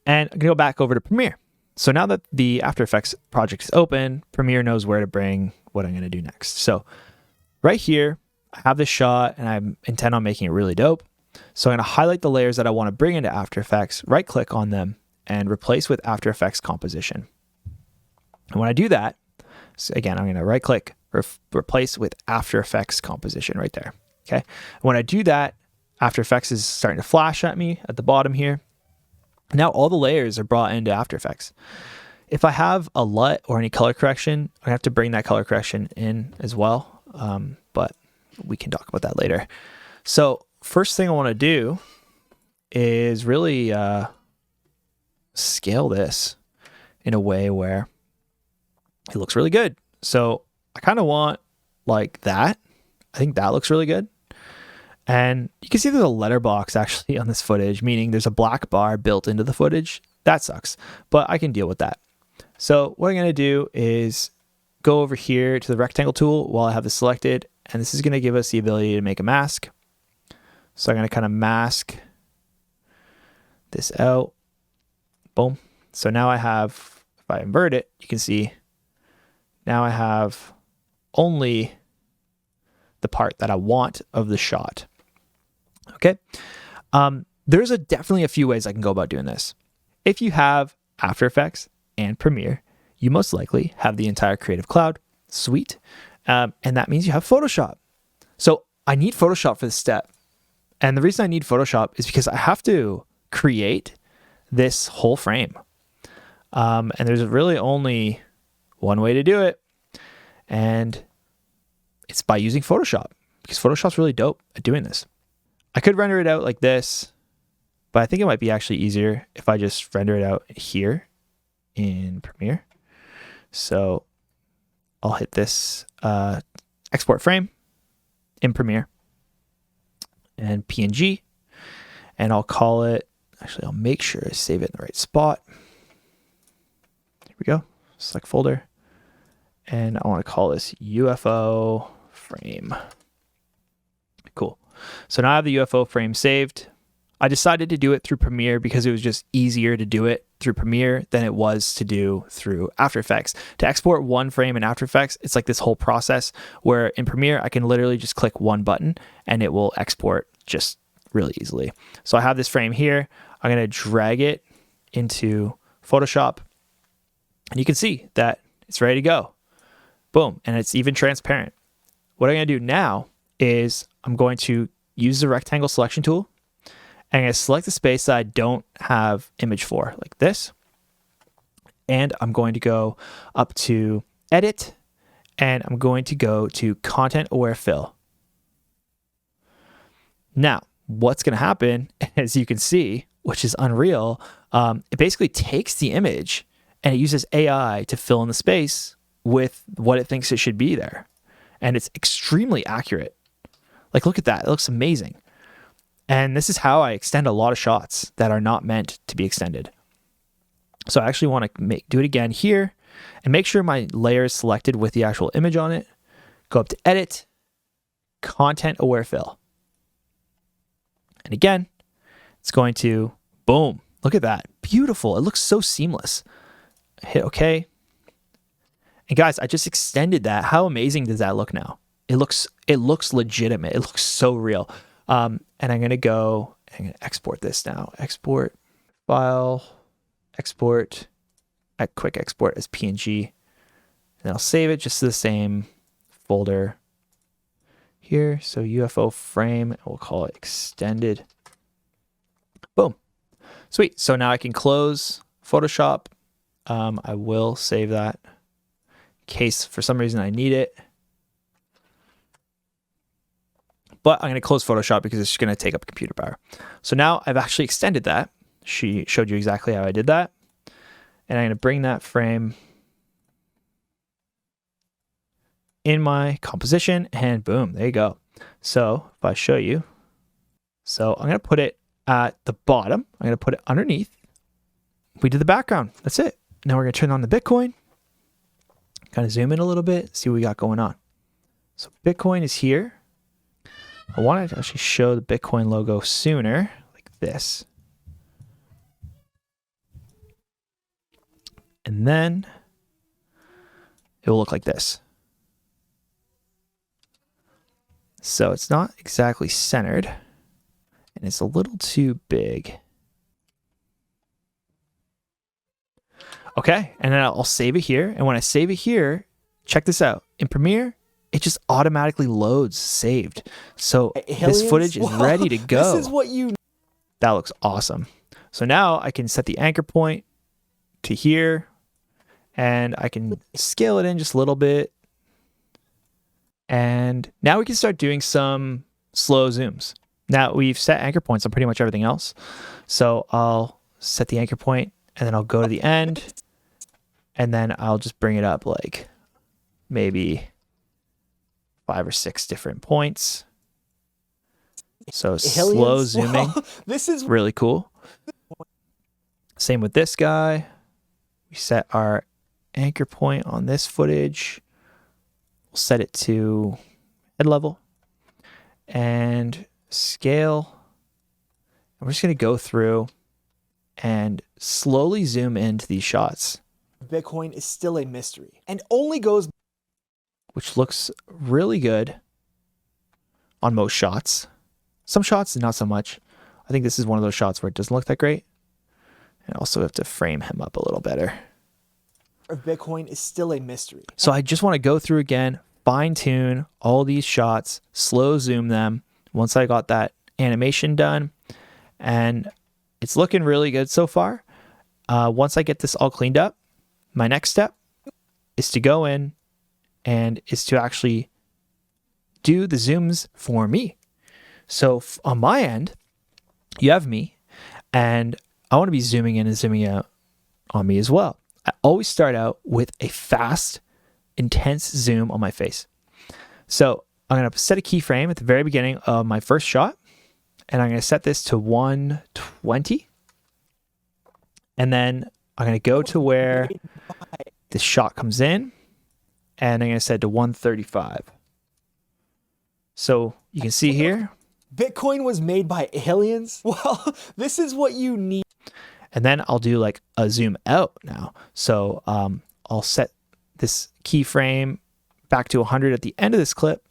And I'm going to go back over to Premiere. So now that the After Effects project is open, Premiere knows where to bring what I'm going to do next. So right here, I have this shot and I intend on making it really dope. So I'm going to highlight the layers that I want to bring into After Effects, right click on them and replace with After Effects composition. And when I do that, so again, I'm going to right click, replace with After Effects composition right there. Okay. And when I do that, After Effects is starting to flash at me at the bottom here. Now all the layers are brought into After Effects. If I have a LUT or any color correction, I have to bring that color correction in as well. But we can talk about that later. So first thing I want to do is really scale this in a way where it looks really good. So I kind of want like that. I think that looks really good. And you can see there's a letterbox actually on this footage, meaning there's a black bar built into the footage. That sucks, but I can deal with that. So what I'm going to do is go over here to the rectangle tool while I have this selected, and this is going to give us the ability to make a mask. So I'm going to kind of mask this out. Boom. So now I have, if I invert it, you can see now I have only the part that I want of the shot. Okay. There's definitely a few ways I can go about doing this. If you have After Effects and Premiere, you most likely have the entire Creative Cloud suite. And that means you have Photoshop. So I need Photoshop for this step. And the reason I need Photoshop is because I have to create this whole frame. And there's really only one way to do it. And it's by using Photoshop, because Photoshop's really dope at doing this. I could render it out like this, but I think it might be actually easier if I just render it out here in Premiere. So I'll hit this export frame in Premiere and PNG, and I'll call it, actually I'll make sure I save it in the right spot. Here we go, select folder. And I want to call this UFO frame. Cool. So now I have the UFO frame saved. I decided to do it through Premiere because it was just easier to do it through Premiere than it was to do through After Effects. To export one frame in After Effects, it's like this whole process where in Premiere, I can literally just click one button and it will export just really easily. So I have this frame here. I'm going to drag it into Photoshop and you can see that it's ready to go. Boom. And it's even transparent. What I'm going to do now is I'm going to use the rectangle selection tool. And I'm going to select the space that I don't have image for, like this. And I'm going to go up to Edit, and I'm going to go to Content Aware Fill. Now, what's going to happen, as you can see, which is unreal, it basically takes the image and it uses AI to fill in the space with what it thinks it should be there. And it's extremely accurate. Like, look at that. It looks amazing. And this is how I extend a lot of shots that are not meant to be extended. So I actually want to do it again here and make sure my layer is selected with the actual image on it. Go up to Edit, Content Aware Fill. And again, it's going to, boom, look at that. Beautiful. It looks so seamless. Hit OK. And guys, I just extended that. How amazing does that look now? It looks legitimate. It looks so real. And I'm going to export this now. Export file, export, quick export as PNG. And I'll save it just to the same folder here. So UFO frame, we'll call it extended. Boom. Sweet. So now I can close Photoshop. I will save that in case for some reason I need it. But I'm going to close Photoshop because it's going to take up computer power. So now I've actually extended that. She showed you exactly how I did that. And I'm going to bring that frame in my composition and boom, there you go. So if I show you, so I'm going to put it at the bottom. I'm going to put it underneath. We did the background. That's it. Now we're going to turn on the Bitcoin. Kind of zoom in a little bit, see what we got going on. So Bitcoin is here. I wanted to actually show the Bitcoin logo sooner, like this. And then it will look like this. So it's not exactly centered, and it's a little too big. Okay, and then I'll save it here. And when I save it here, check this out. In Premiere, it just automatically loads saved. So this footage is ready to go. This is what you... That looks awesome. So now I can set the anchor point to here, and I can scale it in just a little bit. And now we can start doing some slow zooms. Now we've set anchor points on pretty much everything else. So I'll set the anchor point, and then I'll go to the end, and then I'll just bring it up like maybe 5 or 6 different points. So slow zooming. This is really cool. Same with this guy. We set our anchor point on this footage. We'll set it to head level. And scale. And we're just going to go through and slowly zoom into these shots. Bitcoin is still a mystery and only goes, which looks really good on most shots. Some shots, not so much. I think this is one of those shots where it doesn't look that great. And also have to frame him up a little better. Bitcoin is still a mystery. So I just want to go through again, fine tune all these shots, slow zoom them. Once I got that animation done, and it's looking really good so far. Once I get this all cleaned up, my next step is to go in and is to actually do the zooms for me. So on my end, you have me, and I want to be zooming in and zooming out on me as well. I always start out with a fast, intense zoom on my face. So I'm going to set a keyframe at the very beginning of my first shot, and I'm going to set this to 120. And then I'm going to go to where this shot comes in, and I'm going to set it to 135. So you can see here. Bitcoin was made by aliens? Well, this is what you need. And then I'll do like a zoom out now. So I'll set this keyframe back to 100 at the end of this clip.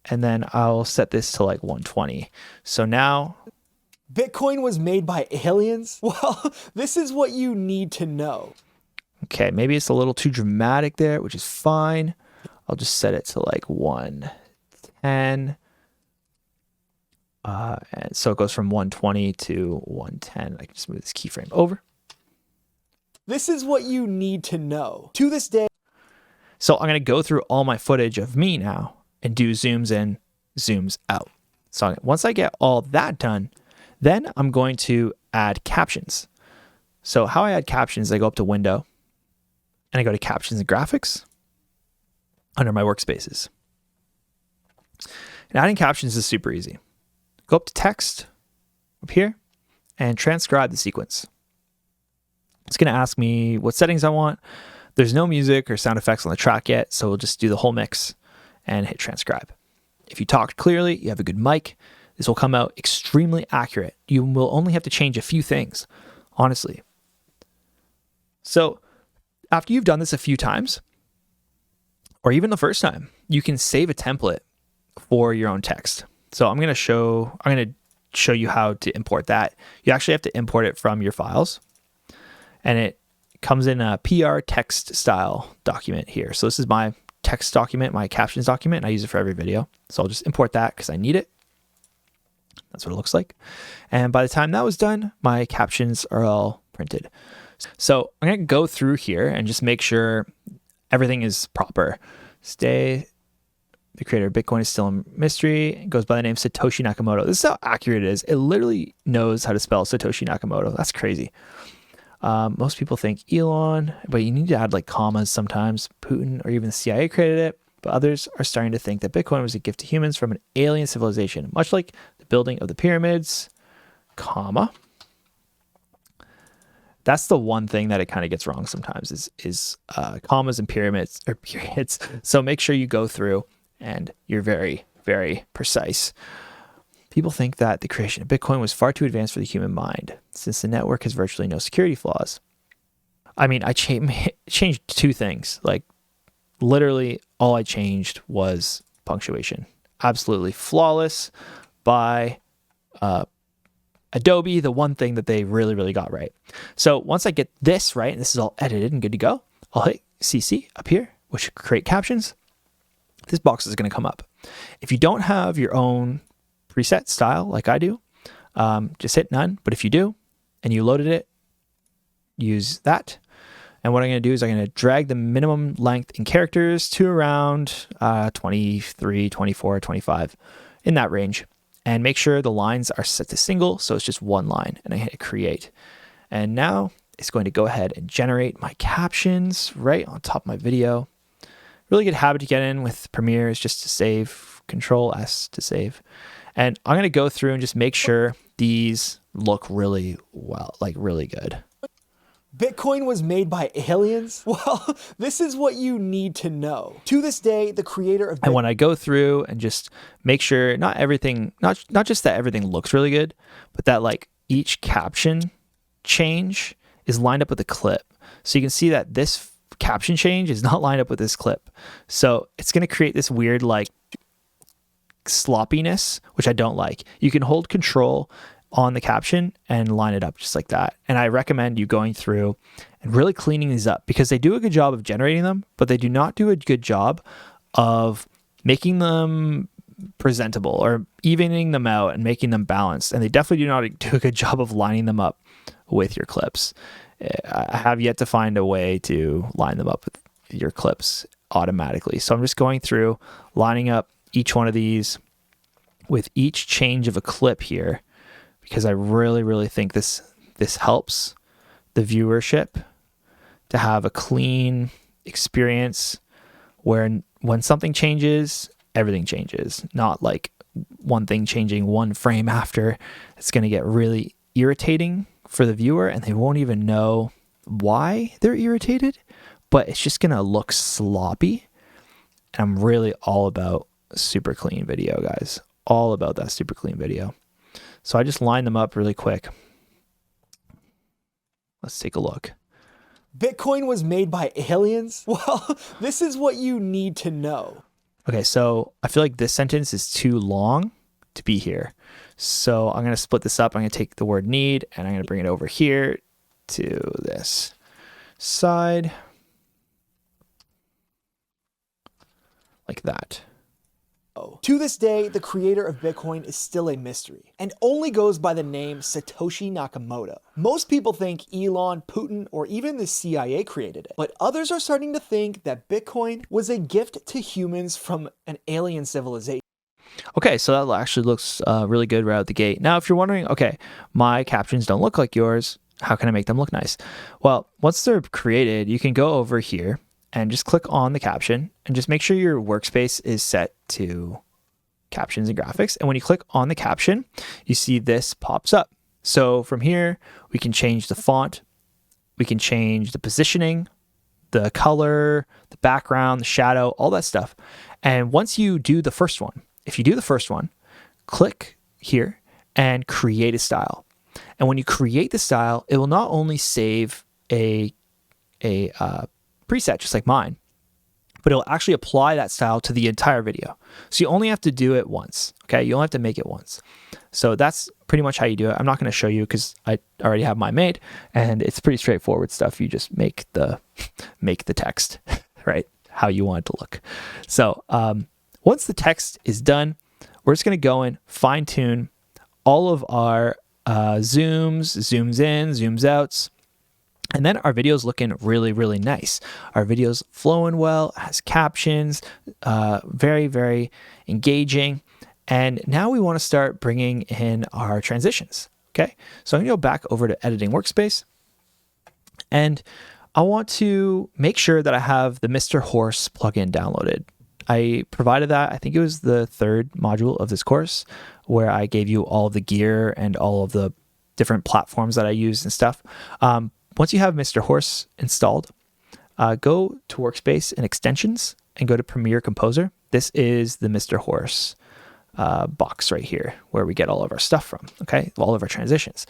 And then I'll set this to like 120. So now Bitcoin was made by aliens? Well, this is what you need to know. Okay, maybe it's a little too dramatic there, which is fine. I'll just set it to like 110. And so it goes from 120 to 110. I can just move this keyframe over. This is what you need to know. To this day. So I'm going to go through all my footage of me now and do zooms in, zooms out. So once I get all that done, then I'm going to add captions. So how I add captions, I go up to Window, and I go to Captions and Graphics under my workspaces. And adding captions is super easy. Go up to Text up here and transcribe the sequence. It's going to ask me what settings I want. There's no music or sound effects on the track yet, so we'll just do the whole mix and hit transcribe. If you talked clearly, you have a good mic, this will come out extremely accurate. You will only have to change a few things, honestly. So after you've done this a few times, or even the first time, you can save a template for your own text. So I'm going to show you how to import that. You actually have to import it from your files, and it comes in a PR text style document here. So this is my text document, my captions document, and I use it for every video. So I'll just import that because I need it. That's what it looks like. And by the time that was done, my captions are all printed. So I'm going to go through here and just make sure everything is proper. The creator of Bitcoin is still a mystery. It goes by the name Satoshi Nakamoto. This is how accurate it is. It literally knows how to spell Satoshi Nakamoto. That's crazy. Most people think Elon, but you need to add like commas sometimes. Putin or even the CIA created it, but others are starting to think that Bitcoin was a gift to humans from an alien civilization, much like the building of the pyramids, comma. That's the one thing that it kind of gets wrong sometimes is commas and pyramids or periods. So make sure you go through and you're very, very precise. People think that the creation of Bitcoin was far too advanced for the human mind, since the network has virtually no security flaws. I mean, I changed two things. Like, literally, all I changed was punctuation. Absolutely flawless by Adobe, the one thing that they really, really got right. So once I get this right, and this is all edited and good to go, I'll hit CC up here, which should create captions. This box is going to come up. If you don't have your own preset style like I do, just hit none. But if you do and you loaded it, use that. And what I'm going to do is I'm going to drag the minimum length in characters to around 23, 24, 25, in that range. And make sure the lines are set to single, so it's just one line. And I hit create. And now it's going to go ahead and generate my captions right on top of my video. Really good habit to get in with Premiere is just to save, Control S to save. And I'm going to go through and just make sure these look really well, like really good. Bitcoin was made by aliens? Well, this is what you need to know. To this day, the creator of Bitcoin. And when I go through and just make sure not just that everything looks really good, but that like each caption change is lined up with the clip. So you can see that this caption change is not lined up with this clip. So it's going to create this weird like sloppiness, which I don't like. You can hold control on the caption and line it up just like that. And I recommend you going through and really cleaning these up because they do a good job of generating them, but they do not do a good job of making them presentable or evening them out and making them balanced. And they definitely do not do a good job of lining them up with your clips. I have yet to find a way to line them up with your clips automatically. So I'm just going through, lining up each one of these with each change of a clip here, because I really, really think this helps the viewership to have a clean experience where when something changes, everything changes, not like one thing changing one frame after. It's going to get really irritating for the viewer and they won't even know why they're irritated, but it's just going to look sloppy. And I'm really all about super clean video, guys. All about that super clean video. So I just line them up really quick. Let's take a look. Bitcoin was made by aliens? Well, this is what you need to know. Okay, so I feel like this sentence is too long to be here. So I'm going to split this up. I'm going to take the word need and I'm going to bring it over here to this side. Like that. To this day, the creator of Bitcoin is still a mystery and only goes by the name Satoshi Nakamoto. Most people think Elon, Putin, or even the CIA created it, but others are starting to think that Bitcoin was a gift to humans from an alien civilization. Okay, so that actually looks really good right out the gate. Now, if you're wondering, okay, my captions don't look like yours, how can I make them look nice? Well, once they're created, you can go over here and just click on the caption and just make sure your workspace is set to captions and graphics. And when you click on the caption, you see this pops up. So from here, we can change the font, we can change the positioning, the color, the background, the shadow, all that stuff. And once you do the first one, if you do the first one, click here and create a style. And when you create the style, it will not only save a preset just like mine, but it'll actually apply that style to the entire video. So you only have to do it once, okay? You only have to make it once. So that's pretty much how you do it. I'm not going to show you because I already have mine made and it's pretty straightforward stuff. You just make the text, right? How you want it to look. So once the text is done, we're just going to go in, fine tune all of our zooms in, zooms outs. And then our video's looking really, really nice. Our video's flowing well, has captions, very, very engaging. And now we want to start bringing in our transitions. Okay, so I'm going to go back over to Editing Workspace. And I want to make sure that I have the Mr. Horse plugin downloaded. I provided that, I think it was the third module of this course, where I gave you all of the gear and all of the different platforms that I use and stuff. Once you have Mr. Horse installed, go to Workspace and Extensions and go to Premiere Composer. This is the Mr. Horse box right here where we get all of our stuff from, okay? All of our transitions.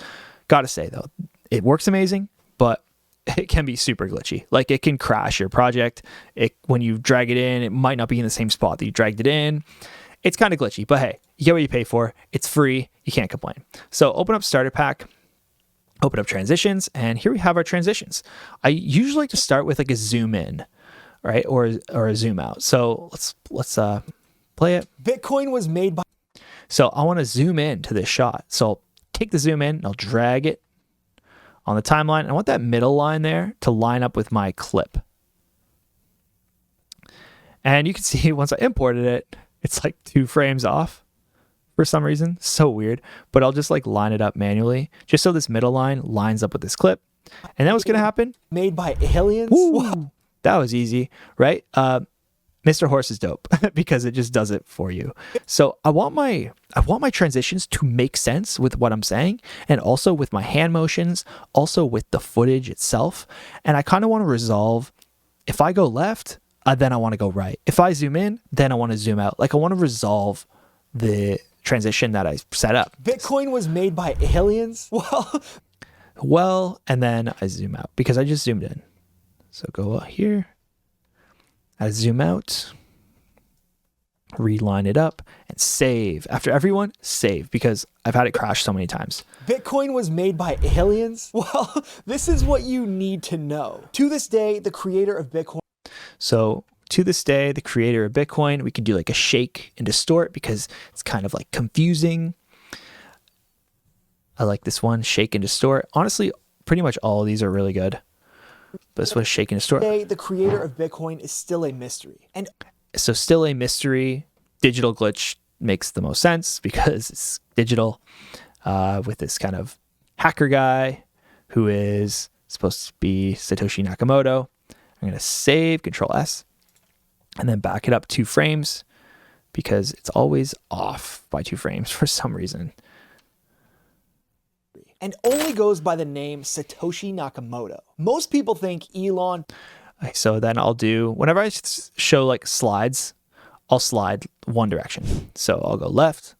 Gotta say though, it works amazing, but it can be super glitchy. Like it can crash your project. When you drag it in, it might not be in the same spot that you dragged it in. It's kind of glitchy, but hey, you get what you pay for. It's free. You can't complain. So open up Starter Pack. Open up transitions, and here we have our transitions. I usually like to start with like a zoom in, right, or a zoom out. So let's play it. Bitcoin was made by. So I want to zoom in to this shot. So I'll take the zoom in, and I'll drag it on the timeline. I want that middle line there to line up with my clip. And you can see once I imported it, it's like 2 frames off. For some reason, so weird, but I'll just like line it up manually just so this middle line lines up with this clip. And then what's going to happen? Made by aliens? Woo, that was easy, right? Mr. Horse is dope because it just does it for you. So I want my transitions to make sense with what I'm saying, and also with my hand motions, also with the footage itself. And I kind of want to resolve, if I go left, then I want to go right. If I zoom in, then I want to zoom out. Like I want to resolve the transition that I set up. Bitcoin was made by aliens? Well, and then I zoom out because I just zoomed in. So go here. I zoom out, reline it up, and save. After everyone, save, because I've had it crash so many times. Bitcoin was made by aliens? Well, this is what you need to know. To this day, the creator of Bitcoin. So to this day, the creator of Bitcoin, we can do like a shake and distort because it's kind of like confusing. I like this one, shake and distort. Honestly, pretty much all of these are really good. But this was shake and distort. Today, the creator of Bitcoin is still a mystery. And so still a mystery. Digital glitch makes the most sense because it's digital, with this kind of hacker guy who is supposed to be Satoshi Nakamoto. I'm going to save, Control S, and then back it up 2 frames because it's always off by 2 frames for some reason. And only goes by the name Satoshi Nakamoto. Most people think Elon. So then I'll do, whenever I show like slides, I'll slide one direction. So I'll go left.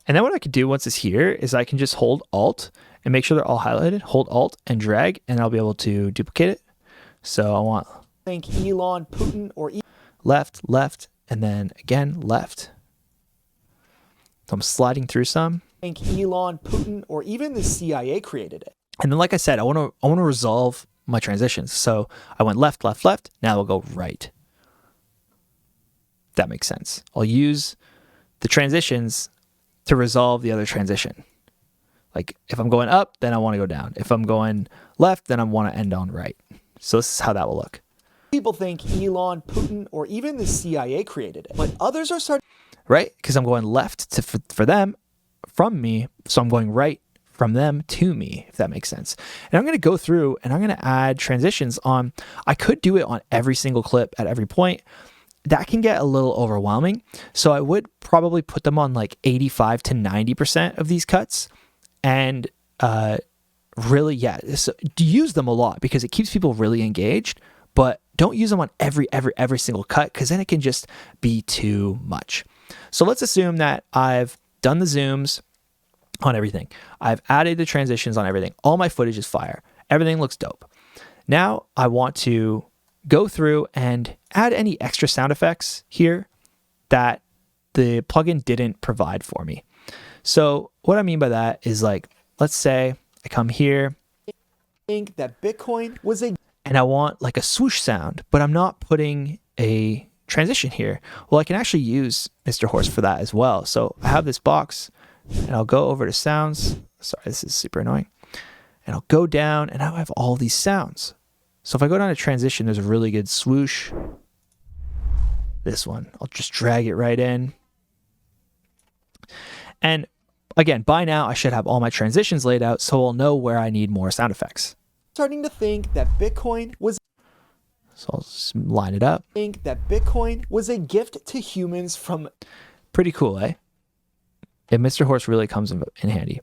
And then what I could do once it's here is I can just hold Alt and make sure they're all highlighted. Hold Alt and drag, and I'll be able to duplicate it. So I want Think Elon, Putin, or left, left, and then again left. So I'm sliding through some. Think Elon, Putin, or even the CIA created it. And then, like I said, I want to resolve my transitions. So I went left, left, left. Now I'll go right. That makes sense. I'll use the transitions to resolve the other transition. Like if I'm going up, then I want to go down. If I'm going left, then I want to end on right. So this is how that will look. People think Elon, Putin, or even the CIA created it, but others are starting. Right? Because I'm going left for them, from me. So I'm going right from them to me, if that makes sense. And I'm going to go through and I'm going to add transitions on. I could do it on every single clip at every point. That can get a little overwhelming. So I would probably put them on like 85 to 90% of these cuts. And really, so use them a lot because it keeps people really engaged. But don't use them on every single cut because then it can just be too much. So let's assume that I've done the zooms on everything. I've added the transitions on everything. All my footage is fire. Everything looks dope. Now I want to go through and add any extra sound effects here that the plugin didn't provide for me. So what I mean by that is, like, let's say I come here. Think that Bitcoin was a. And I want like a swoosh sound, but I'm not putting a transition here. Well, I can actually use Mr. Horse for that as well. So I have this box and I'll go over to sounds. Sorry, this is super annoying. And I'll go down and now I have all these sounds. So if I go down to transition, there's a really good swoosh. This one, I'll just drag it right in. And again, by now I should have all my transitions laid out so I'll know where I need more sound effects. Starting to think that Bitcoin was. So I'll just line it up. Think that Bitcoin was a gift to humans from. Pretty cool, eh? And Mr. Horse really comes in handy.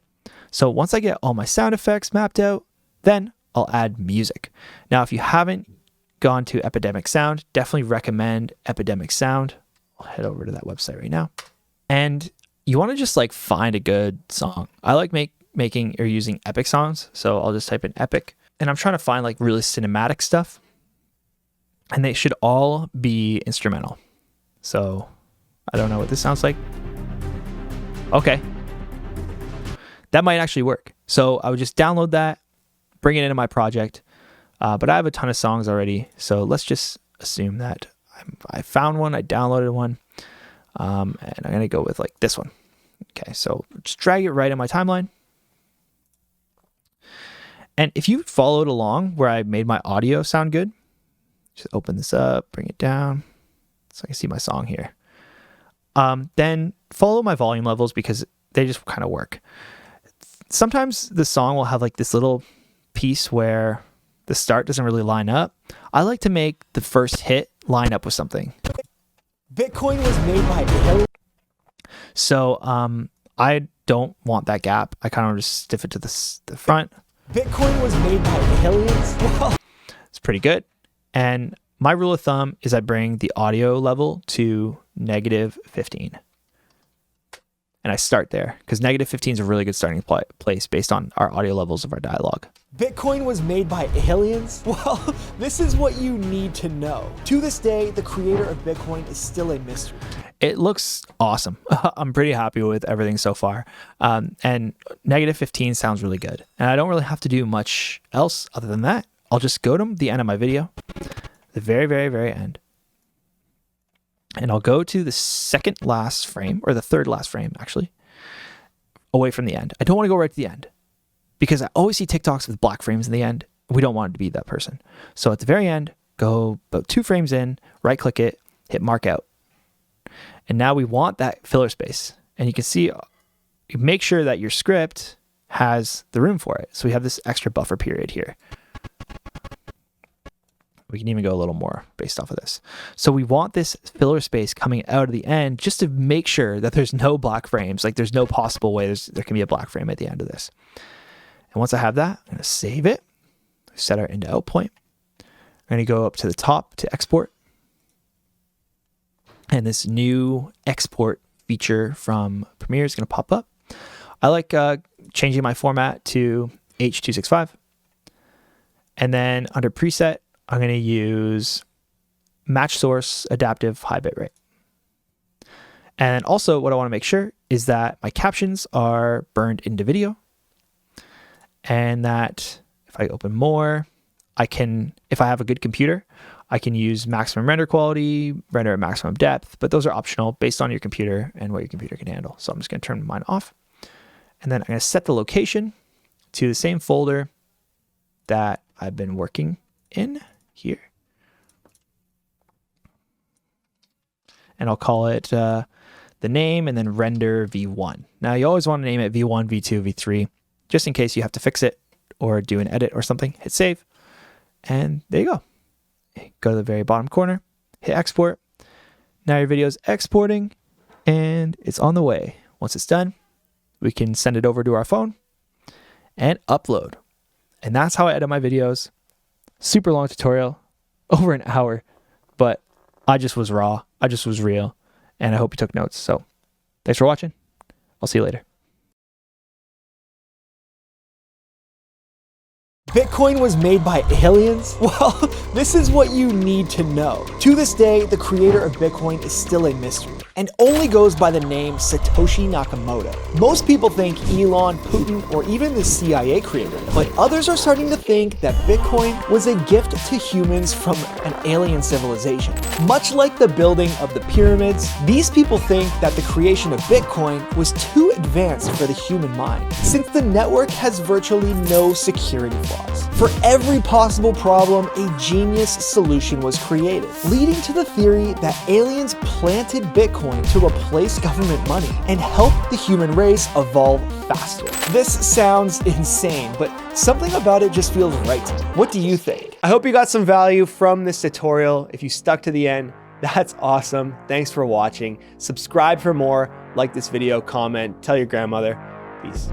So once I get all my sound effects mapped out, then I'll add music. Now, if you haven't gone to Epidemic Sound, definitely recommend Epidemic Sound. I'll head over to that website right now. And you want to just like find a good song. I like making or using epic songs. So I'll just type in epic. And I'm trying to find like really cinematic stuff. And they should all be instrumental. So I don't know what this sounds like. Okay. That might actually work. So I would just download that, bring it into my project. But I have a ton of songs already. So let's just assume that I found one, I downloaded one. And I'm going to go with like this one. Okay, so just drag it right in my timeline. And if you followed along where I made my audio sound good, just open this up, bring it down so I can see my song here. Then follow my volume levels because they just kind of work. sometimes the song will have like this little piece where the start doesn't really line up. I like to make the first hit line up with something. Bitcoin was made by aliens. So I don't want that gap. I kind of just stiff it to the front. Bitcoin was made by aliens. Well, it's pretty good. And my rule of thumb is I bring the audio level to -15. And I start there because -15 is a really good starting place based on our audio levels of our dialogue. Bitcoin was made by aliens? Well, this is what you need to know. To this day, the creator of Bitcoin is still a mystery. It looks awesome. I'm pretty happy with everything so far. And -15 sounds really good. And I don't really have to do much else other than that. I'll just go to the end of my video, the very, very, very end. And I'll go to the second last frame, or the third last frame, actually, away from the end. I don't want to go right to the end because I always see TikToks with black frames in the end. We don't want it to be that person. So at the very end, go about 2 frames in, right click it, hit mark out. And now we want that filler space. And you can see, you make sure that your script has the room for it. So we have this extra buffer period here. We can even go a little more based off of this. So we want this filler space coming out of the end just to make sure that there's no black frames. Like there's no possible way there can be a black frame at the end of this. And once I have that, I'm going to save it, set our in to out point. I'm going to go up to the top to export. And this new export feature from Premiere is going to pop up. I like changing my format to H.265. And then under preset, I'm going to use match source adaptive high bit rate. And also what I want to make sure is that my captions are burned into video and that if I open more, if I have a good computer, I can use maximum render quality, render at maximum depth, but those are optional based on your computer and what your computer can handle. So I'm just going to turn mine off. And then I'm going to set the location to the same folder that I've been working in here. And I'll call it the name and then render v1. Now you always want to name it v1, v2, v3, just in case you have to fix it or do an edit or something. Hit save. And there you go. Go to the very bottom corner, hit export. Now your video is exporting and it's on the way. Once it's done, we can send it over to our phone and upload. And that's how I edit my videos. Super long tutorial, over an hour, but I just was raw. I just was real. And I hope you took notes. So thanks for watching. I'll see you later. Bitcoin was made by aliens? Well, this is what you need to know. To this day, the creator of Bitcoin is still a mystery and only goes by the name Satoshi Nakamoto. Most people think Elon, Putin, or even the CIA created it, but others are starting to think that Bitcoin was a gift to humans from an alien civilization. Much like the building of the pyramids, these people think that the creation of Bitcoin was too advanced for the human mind, since the network has virtually no security flaws. For every possible problem, a genius solution was created, leading to the theory that aliens planted Bitcoin to replace government money and help the human race evolve faster. This sounds insane, but something about it just feels right to me. What do you think? I hope you got some value from this tutorial. If you stuck to the end, that's awesome. Thanks for watching. Subscribe for more, like this video, comment, tell your grandmother. Peace.